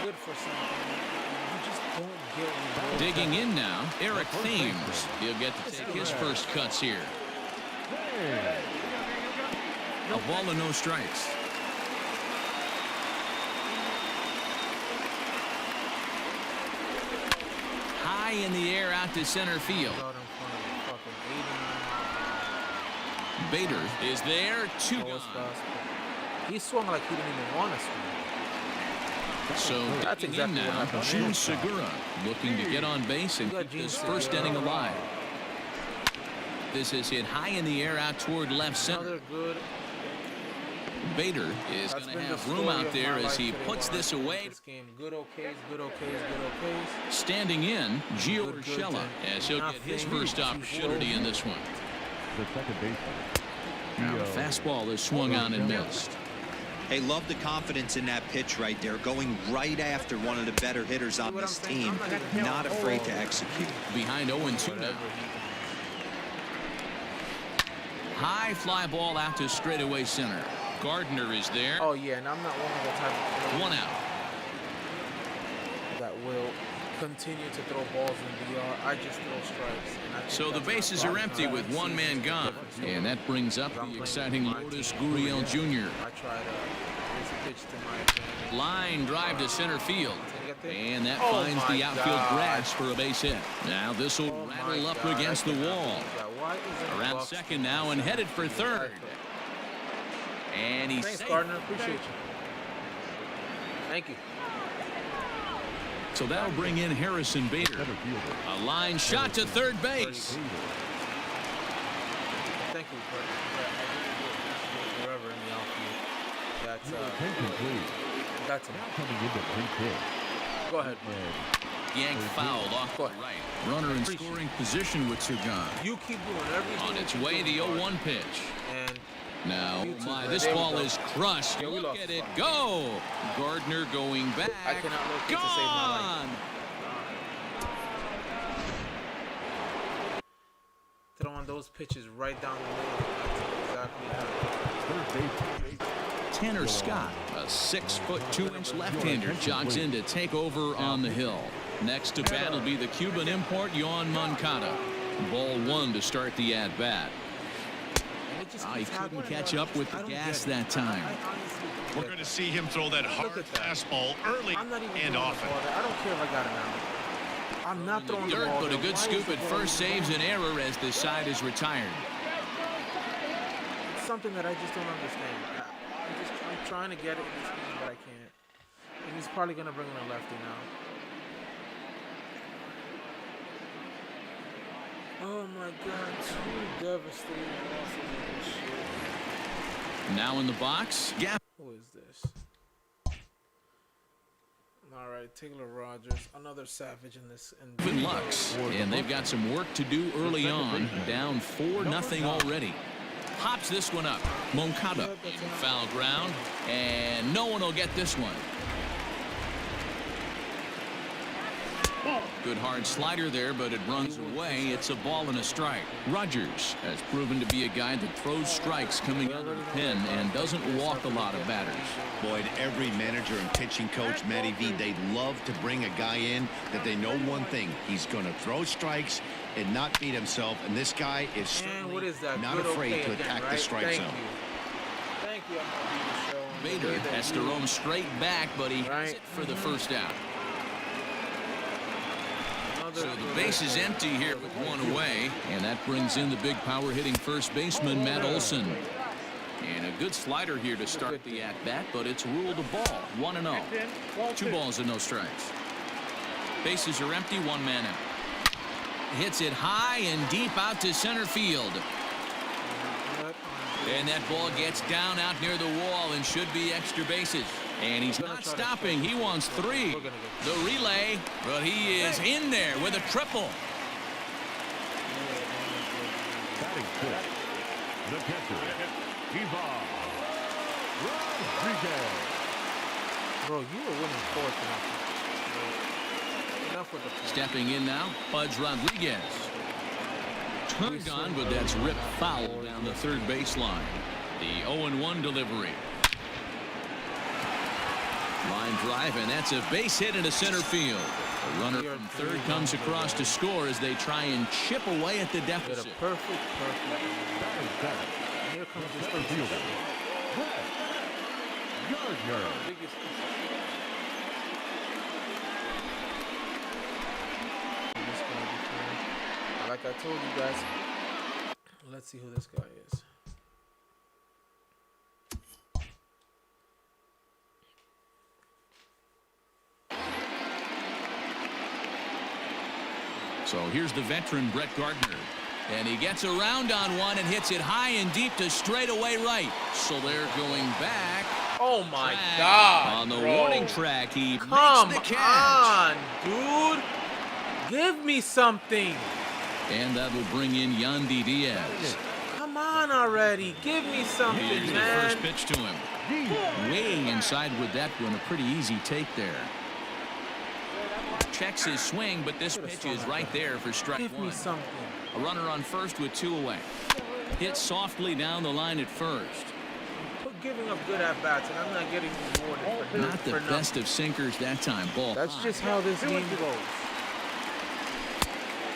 Good for something. You just don't get one. Digging in now, Eric Thames. He'll get to take his first cuts here. A ball and no strikes. High in the air out to center field. Bader is there, 2 gone. He swung like he didn't even want to swing. So that's exactly in now, Jun Segura looking to get on base and keep this first inning alive. This is hit high in the air out toward left center. Bader is going to have room out there as he puts this away. Good okays, good okays, good okays. Standing in, Gio Urshela, as he'll get his first opportunity in this one. The second baseman. Now the fastball is swung on and missed. Hey, love the confidence in that pitch right there, going right after one of the better hitters on this team. Not afraid to execute. Behind 0-2 now. High fly ball out to straightaway center. Gardner is there. Oh, yeah, and I'm not one of the type of... 1 out. continue to throw balls in the yard. I just throw strikes. And I think So the that's my bases are problem. empty with one man gone. And that brings up the exciting Lourdes Gurriel Jr. I try to raise a pitch to my advantage. Line drive to center field. And that Oh finds my the outfield God. grass for a base hit. Now this will Oh rattle my up God, against I the cannot wall. believe that. Why isn't Around Bucks second now and headed for third. And he's Thanks, safe. Gardner. Appreciate you. Thank you. So that'll bring in Harrison Bader. Center fielder. A line shot to third base. Thank you, Kurt. I really do appreciate whoever in the outfield. Attention, please. That's Now enough. coming into pre-pitch. Go ahead. Yanked fouled off the right. Runner in scoring position with Surgan. You keep doing everything. On its that you way, do, the Gardner. 0-1 pitch. And Now, You too, my, man. this There we ball go. is crushed. Yeah, we Look lost at the it ball. go. Gardner going back. I cannot locate to save my life. Gone. throwing those pitches right down the middle. That's exactly how. Third base. Tanner Scott, a 6'2" left-hander, jogs in to take over on the hill. Next to bat will be the Cuban import, Yohan Moncada. Ball one to start the at-bat. And it just He keeps couldn't happening. catch up with I the don't gas get it. that time. I honestly don't We're get going to that. see him throw that hard at that. fastball early I'm not even and throwing often. the ball there. I don't care if I got an out. I'm not throwing the Dirt, ball but a there. good Why scoop is the at ball first even saves going? an error as the side is retired. It's something that I just don't understand. I'm trying to get it in this game, but I can't. And he's probably gonna bring in a lefty now. Oh my God, two devastating losses in this shit. Now in the box, Gap. Who is this? All right, Taylor Rogers, another savage in this. Gavin Lux, and they've got some work to do early on. Down 4-0 already. Pops this one up. Moncada in foul ground, and no one will get this one. Good hard slider there, but it runs away. It's a ball and a strike. Rogers has proven to be a guy that throws strikes coming out of the pen and doesn't walk a lot of batters. Boyd, every manager and pitching coach, Matty V, they love to bring a guy in that they know one thing. He's going to throw strikes and not beat himself. And this guy is And what certainly is that? not Good afraid okay to again, attack right? the strike Thank zone. You. Thank you, MLB The Show. And the Bader way that has to you- roam straight back, but he has Right. it for the first out. Another So the good base is empty here with one away, and that brings in the big power hitting first baseman Matt Olson. And a good slider here to start the at-bat, but it's ruled a ball. 1-0. 2 balls and no strikes. Bases are empty, one man out. Hits it high and deep out to center field. And that ball gets down out near the wall and should be extra bases. And he's not stopping. He wants 3. The relay, but he is in there with a triple. Batting fifth. The catcher, Ivan Rodriguez. Bro, you were winning 4-0. Enough with the point. Stepping in now, Pudge Rodriguez. Turned on, but that's ripped foul down the third baseline. The 0-1 delivery. Line drive, and that's a base hit into center field. The runner from third comes across to score as they try and chip away at the Get a deficit. perfect. Batting seventh. And here comes this Center fielder, Brett Gardner. biggest. This gonna be fun. Like I told you guys, let's see who this guy is. So here's the veteran Brett Gardner. And he gets around on one and hits it high and deep to straightaway right. So they're going back. Oh my Track. God! On the bro. warning track, he Come makes the catch. on, dude! Give me something! And that will bring in Yandy Diaz. Come on already! Give me something, Here's the man! first pitch to him. Way inside with that one. A pretty easy take there. Checks his swing, but this pitch is right there for strike Give me one. something. A runner on first with 2 away. Hit softly down the line at first. Giving up good at bats, and I'm not getting rewarded for Not the for nothing. best of sinkers that time. Ball That's high. just how this game goes.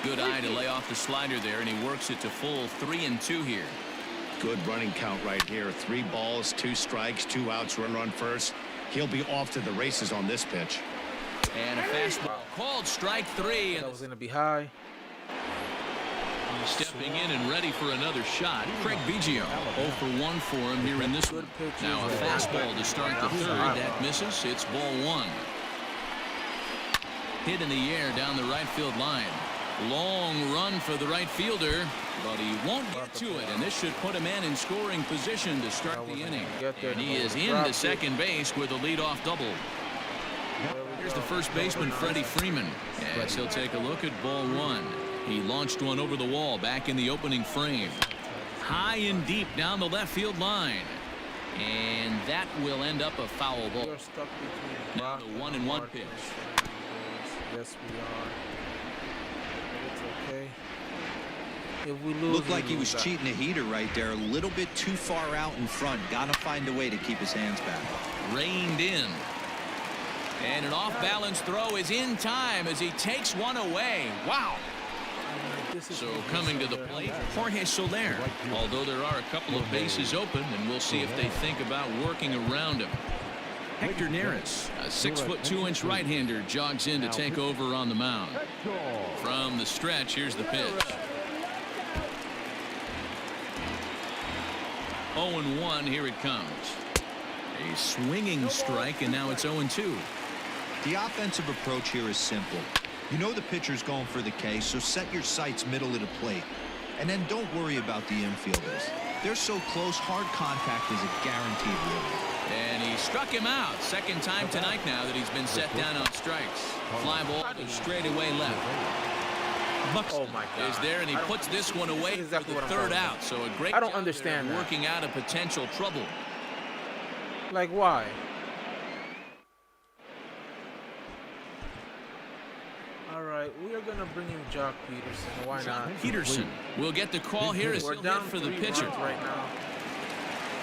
Good eye to lay off the slider there, and he works it to full 3-2 here. Good running count right here. 3 balls, 2 strikes, 2 outs, runner on first. He'll be off to the races on this pitch. And a fastball called strike 3. That was going to be high. Stepping in and ready for another shot. Craig Biggio 0 for 1 for him here in this one. Now a fastball to start the third. That misses. It's ball 1. Hit in the air down the right field line. Long run for the right fielder, but he won't get to it, and this should put a man in scoring position to start the inning. And he is into second base with a leadoff double. Here's the first baseman, Freddie Freeman, as he'll take a look at ball 1. He launched one over the wall back in the opening frame. High and deep down the left field line. And that will end up a foul ball. Now the 1-1 pitch. Yes, we are. It's okay. If we lose, Looked like he was cheating a heater right there. A little bit too far out in front. Got to find a way to keep his hands back. Reined in. And an off-balance throw is in time as he takes one away. Wow. So coming to the plate, Jorge Soler. Although there are a couple of bases open, and we'll see if they think about working around him. Hector Neris, a 6'2" right-hander, jogs in to take over on the mound. From the stretch, here's the pitch. 0-1, here it comes. A swinging strike, and now it's 0-2. The offensive approach here is simple. You know the pitcher's going for the K, so set your sights middle of the plate. And then don't worry about the infielders. They're so close, hard contact is a guaranteed win. And he struck him out. Second time tonight now that he's been set down on strikes. Fly ball to straightaway left. Buxton is there, and he puts this one away for the third out. So a great job understand there working out a potential trouble. Like, why? All right, we are going to bring in Jock Peterson. Why not? Peterson will get the call here as he'll hit for the pitcher. Right now.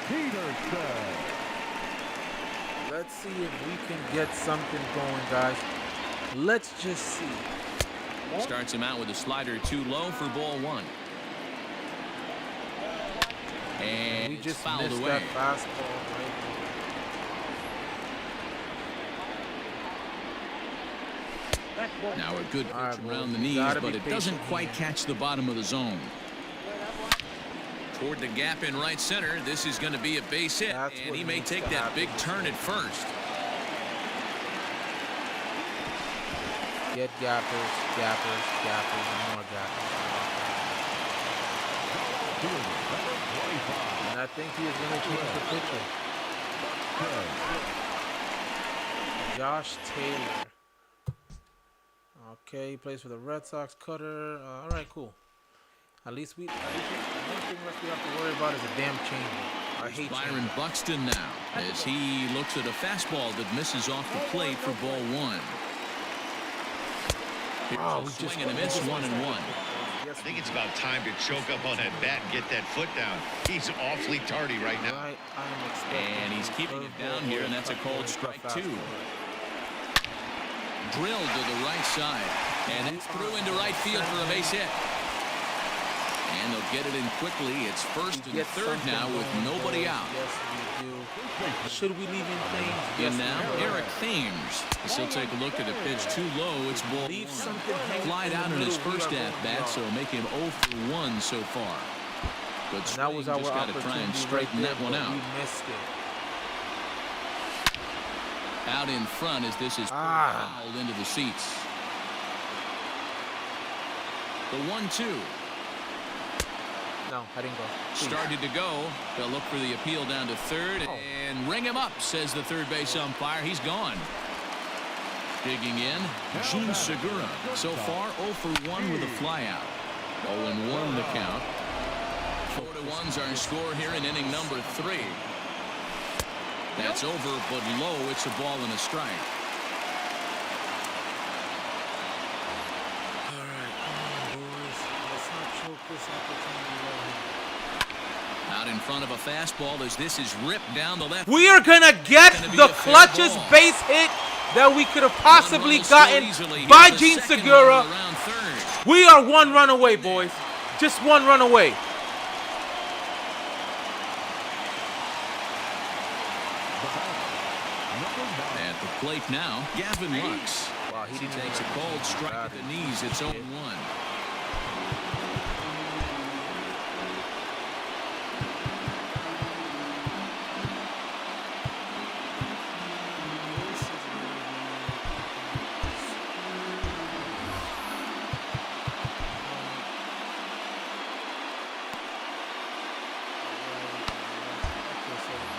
Peterson. Let's see if we can get something going, guys. Let's just see. Starts him out with a slider too low for ball 1. And We just fouled missed away. that fastball right there. Now a good pitch All right, around the boys, knees, gotta but be it doesn't patient quite here. catch the bottom of the zone. Toward the gap in right center, this is going to be a base hit, That's and what he may needs take to that happen. big turn at first. Get gappers, gappers, gappers, and more gappers. And I think he is going to change the pitcher. Josh Taylor. Okay, he plays for the Red Sox. Cutter. All right, cool. At least the only thing left we have to worry about is a damn changer. I hate Byron changers. Buxton now as he looks at a fastball that misses off the plate for ball 1. Oh, Here's we a just swing and a miss, 1-1. I think it's about time to choke up on that bat and get that foot down. He's awfully tardy right now. Right, I'm expecting And he's keeping it down here, and that's a called strike 2. Drilled to the right side, and it's through into right field for a base hit. And they'll get it in quickly. It's first and Get third something now with going, nobody boys. out. Yes, we do. Should we leave in Thames? And Yes, now we Eric are. Thames. As he'll take a look at a pitch too low. It's ball 1. Leave something hanging Flied in the out in his middle. We first are at going bat, wrong. so make him 0 for 1 so far. But And that was our just got to try opportunity and straighten right that there, one but out. we missed it. Out in front as this is fouled into the seats. The 1-2. No, I didn't go. Please. Started to go. They'll look for the appeal down to third and ring him up, says the third base umpire. He's gone. Digging in, Gene Segura. So far, 0 for 1 with a flyout. 0-1 the count. 4-1's our score here in inning number 3. That's over, but low. It's a ball and a strike. All right, come on, boys. Let's not choke this opportunity right here. Out in front of a fastball as this is ripped down the left. We are gonna get Gonna be the a fair clutchest ball. base hit that we could have possibly One run will score gotten easily. by Here's the Gene second Segura. one around third. We are one run away, boys. Just one run away. At the plate now, Gavin Lux. Wow, he didn't Takes a cold strike at the knees. It's 0-1.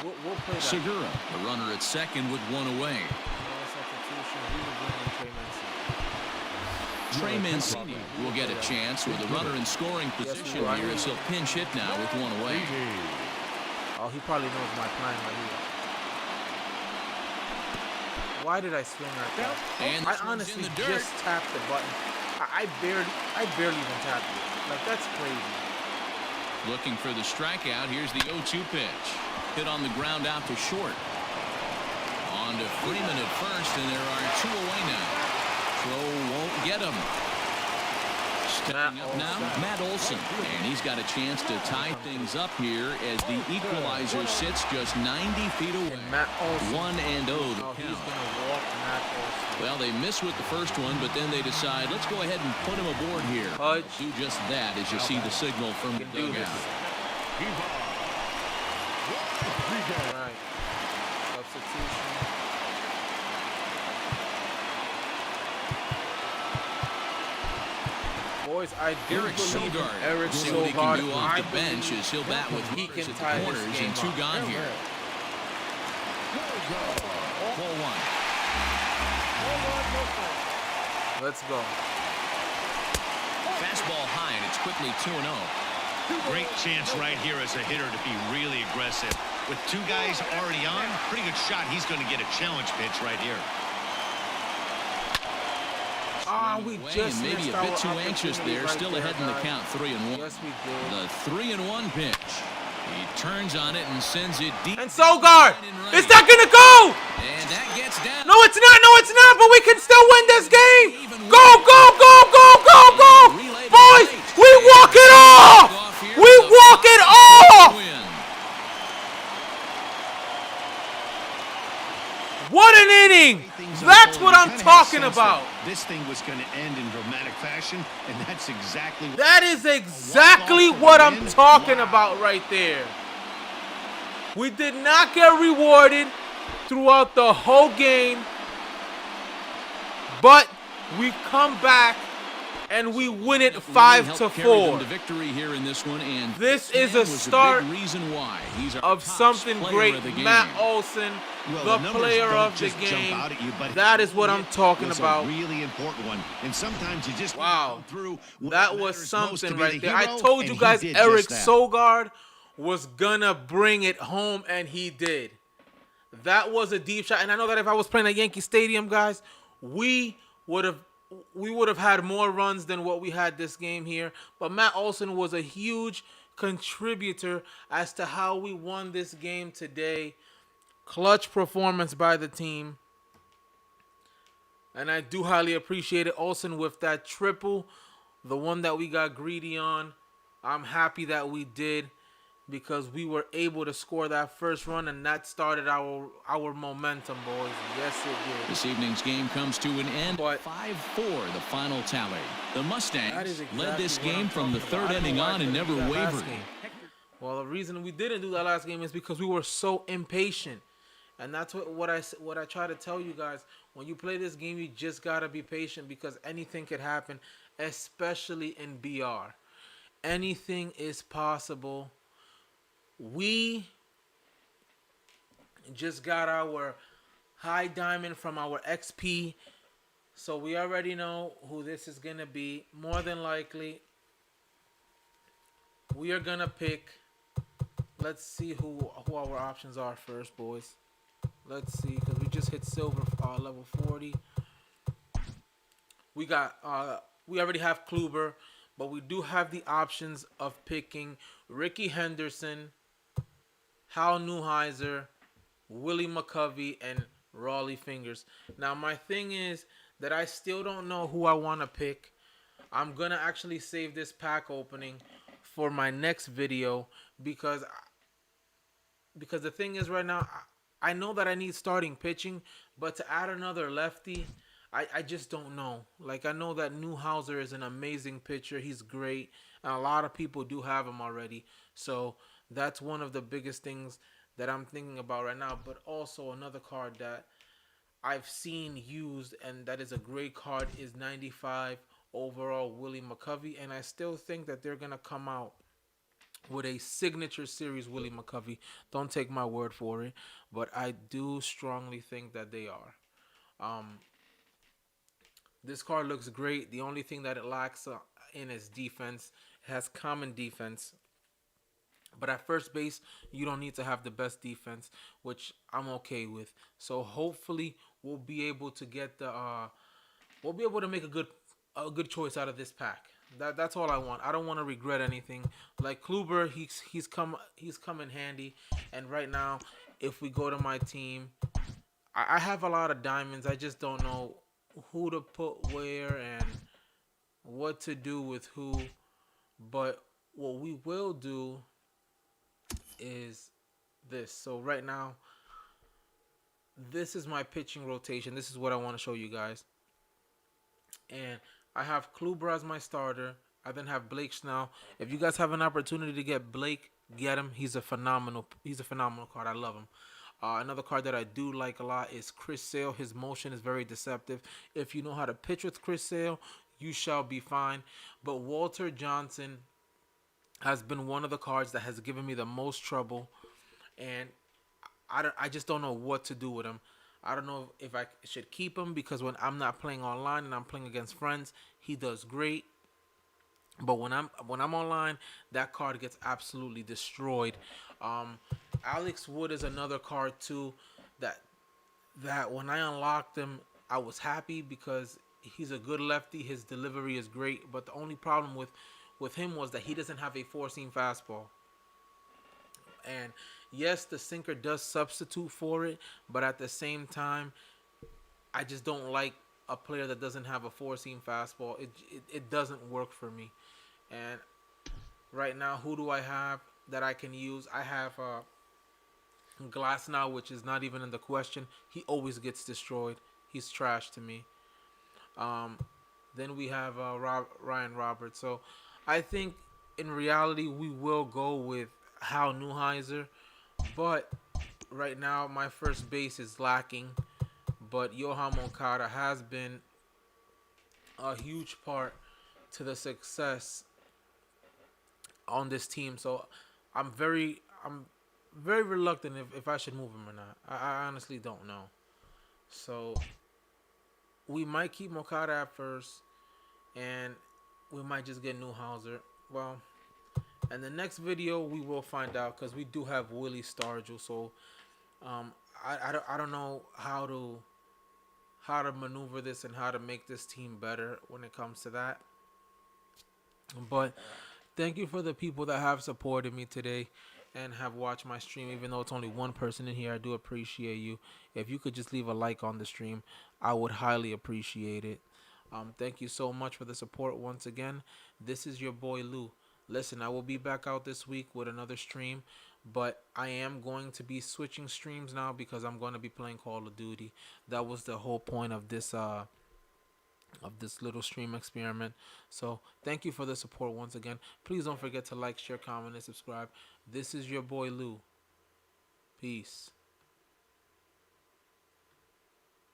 We'll play that. Segura, the runner at second with one away. Trey Mancini will get a chance with a runner in scoring position here as he'll pinch hit now with one away. Oh, he probably knows my plan right here. Why did I swing like that? And I honestly just tapped the button. I barely even tapped it. Like, that's crazy. Looking for the strikeout. Here's the 0-2 pitch. Hit on the ground out to short. On to Freeman at first, and there are two away now. Throw won't get him. Stepping up now, Matt Olson. And he's got a chance to tie things up here as the equalizer sits just 90 feet away. Matt Olson. 1-0 the Oh, count. he's gonna walk Matt Olson. Well, they miss with the first one, but then they decide, let's go ahead and put him aboard here. Pudge. Do just that as you see the signal from the Can do this. dugout. Right. Substitution. Boys, I do Eric believe in Sogard. Eric See what he Sogard. can do off the bench as he'll bat with he runners can at tie the this corners game and two up. gone here. 4-1. Let's go. Fastball high, and it's quickly 2-0. Great chance right here as a hitter to be really aggressive. With two guys already on, pretty good shot. He's going to get a challenge pitch right here. Ah, we Away, just and maybe missed a bit our too anxious opportunity there. right Still there, ahead in the guys. count, 3-1. Yes, we did. The 3-1 pitch. He turns on it and sends it deep. And Sogard, Right. is that gonna go? And that gets down. No, it's not. No, it's not. But we can still win this game. Go, go, go, go, go, go. Boys, we walk it off. We walk it off. What an inning. That's what I'm talking about. This thing was going to end in dramatic fashion, and that's exactly what That is exactly what I'm talking about right there. We did not get rewarded throughout the whole game, but we come back and we win it 5-4. The victory here in this one, and This is man a was start big reason why he's our Of top something player great. of the game. Matt Olson, Well, the numbers player don't of the just jump game. out at you, but That is what I'm talking was about. A really important one, and sometimes you just Wow. come through. when That it was matters most to something be right the there. I hero, told you and guys he did Eric just that. Sogard was gonna bring it home, and he did. That was a deep shot, and I know that if I was playing at Yankee Stadium, guys, we would have had more runs than what we had this game here. But Matt Olson was a huge contributor as to how we won this game today. Clutch performance by the team. And I do highly appreciate it. Olsen with that triple, the one that we got greedy on. I'm happy that we did because we were able to score that first run, and that started our momentum, boys. Yes, it did. This evening's game comes to an end. But 5-4, the final tally. The That Mustangs is exactly led this what I'm game from the talking about. third I don't inning know why I on and couldn't never do that last wavered. game. Well, the reason we didn't do that last game is because we were so impatient. And that's what I try to tell you guys. When you play this game, you just got to be patient because anything could happen, especially in BR. Anything is possible. We just got our high diamond from our XP. So we already know who this is going to be. More than likely, we are going to pick. Let's see who our options are first, boys. Let's see, because we just hit silver level 40. We already have Kluber, but we do have the options of picking Ricky Henderson, Hal Neuheiser, Willie McCovey, and Raleigh Fingers. Now, my thing is that I still don't know who I want to pick. I'm gonna actually save this pack opening for my next video because the thing is right now I know that I need starting pitching, but to add another lefty, I just don't know. Like, I know that Newhouser is an amazing pitcher. He's great, and a lot of people do have him already. So that's one of the biggest things that I'm thinking about right now. But also another card that I've seen used, and that is a great card, is 95 overall Willie McCovey, and I still think that they're gonna come out with a signature series Willie McCovey. Don't take my word for it, but I do strongly think that they are. Um, this card looks great. The only thing that it lacks in is defense. It has common defense, but at first base, you don't need to have the best defense, which I'm okay with. So hopefully, we'll be able to get the we'll be able to make a good choice out of this pack. That's all I want. I don't want to regret anything. Like Kluber, he's come in handy. And right now, if we go to my team, I have a lot of diamonds. I just don't know who to put where and what to do with who. But what we will do is this. So right now, this is my pitching rotation. This is what I want to show you guys. And I have Kluber as my starter. I then have Blake Snell. If you guys have an opportunity to get Blake, get him. He's a phenomenal card. I love him. Another card that I do like a lot is Chris Sale. His motion is very deceptive. If you know how to pitch with Chris Sale, you shall be fine. But Walter Johnson has been one of the cards that has given me the most trouble, and I just don't know what to do with him. I don't know if I should keep him, because when I'm not playing online and I'm playing against friends, he does great. But when I'm online, that card gets absolutely destroyed. Alex Wood is another card too that when I unlocked him, I was happy because he's a good lefty. His delivery is great, but the only problem with him was that he doesn't have a four-seam fastball. And yes, the sinker does substitute for it, but at the same time, I just don't like a player that doesn't have a four-seam fastball. It doesn't work for me. And right now, who do I have that I can use? I have Glass now, which is not even in the question. He always gets destroyed. He's trash to me. Then we have Ryan Roberts. So I think in reality we will go with Hal Neuheiser, but right now my first base is lacking. But Yohan Moncada has been a huge part to the success on this team. So I'm very reluctant if I should move him or not. I honestly don't know. So we might keep Moncada at first, and we might just get Newhouser. Well, in the next video we will find out, because we do have Willie Stargell. So I don't know how to maneuver this and how to make this team better when it comes to that. But thank you for the people that have supported me today and have watched my stream. Even though it's only one person in here, I do appreciate you. If you could just leave a like on the stream, I would highly appreciate it. Thank you so much for the support once again. This is your boy Lou. Listen, I will be back out this week with another stream, but I am going to be switching streams now because I'm going to be playing Call of Duty. That was the whole point of this little stream experiment. So thank you for the support once again. Please don't forget to like, share, comment, and subscribe. This is your boy Lou. Peace.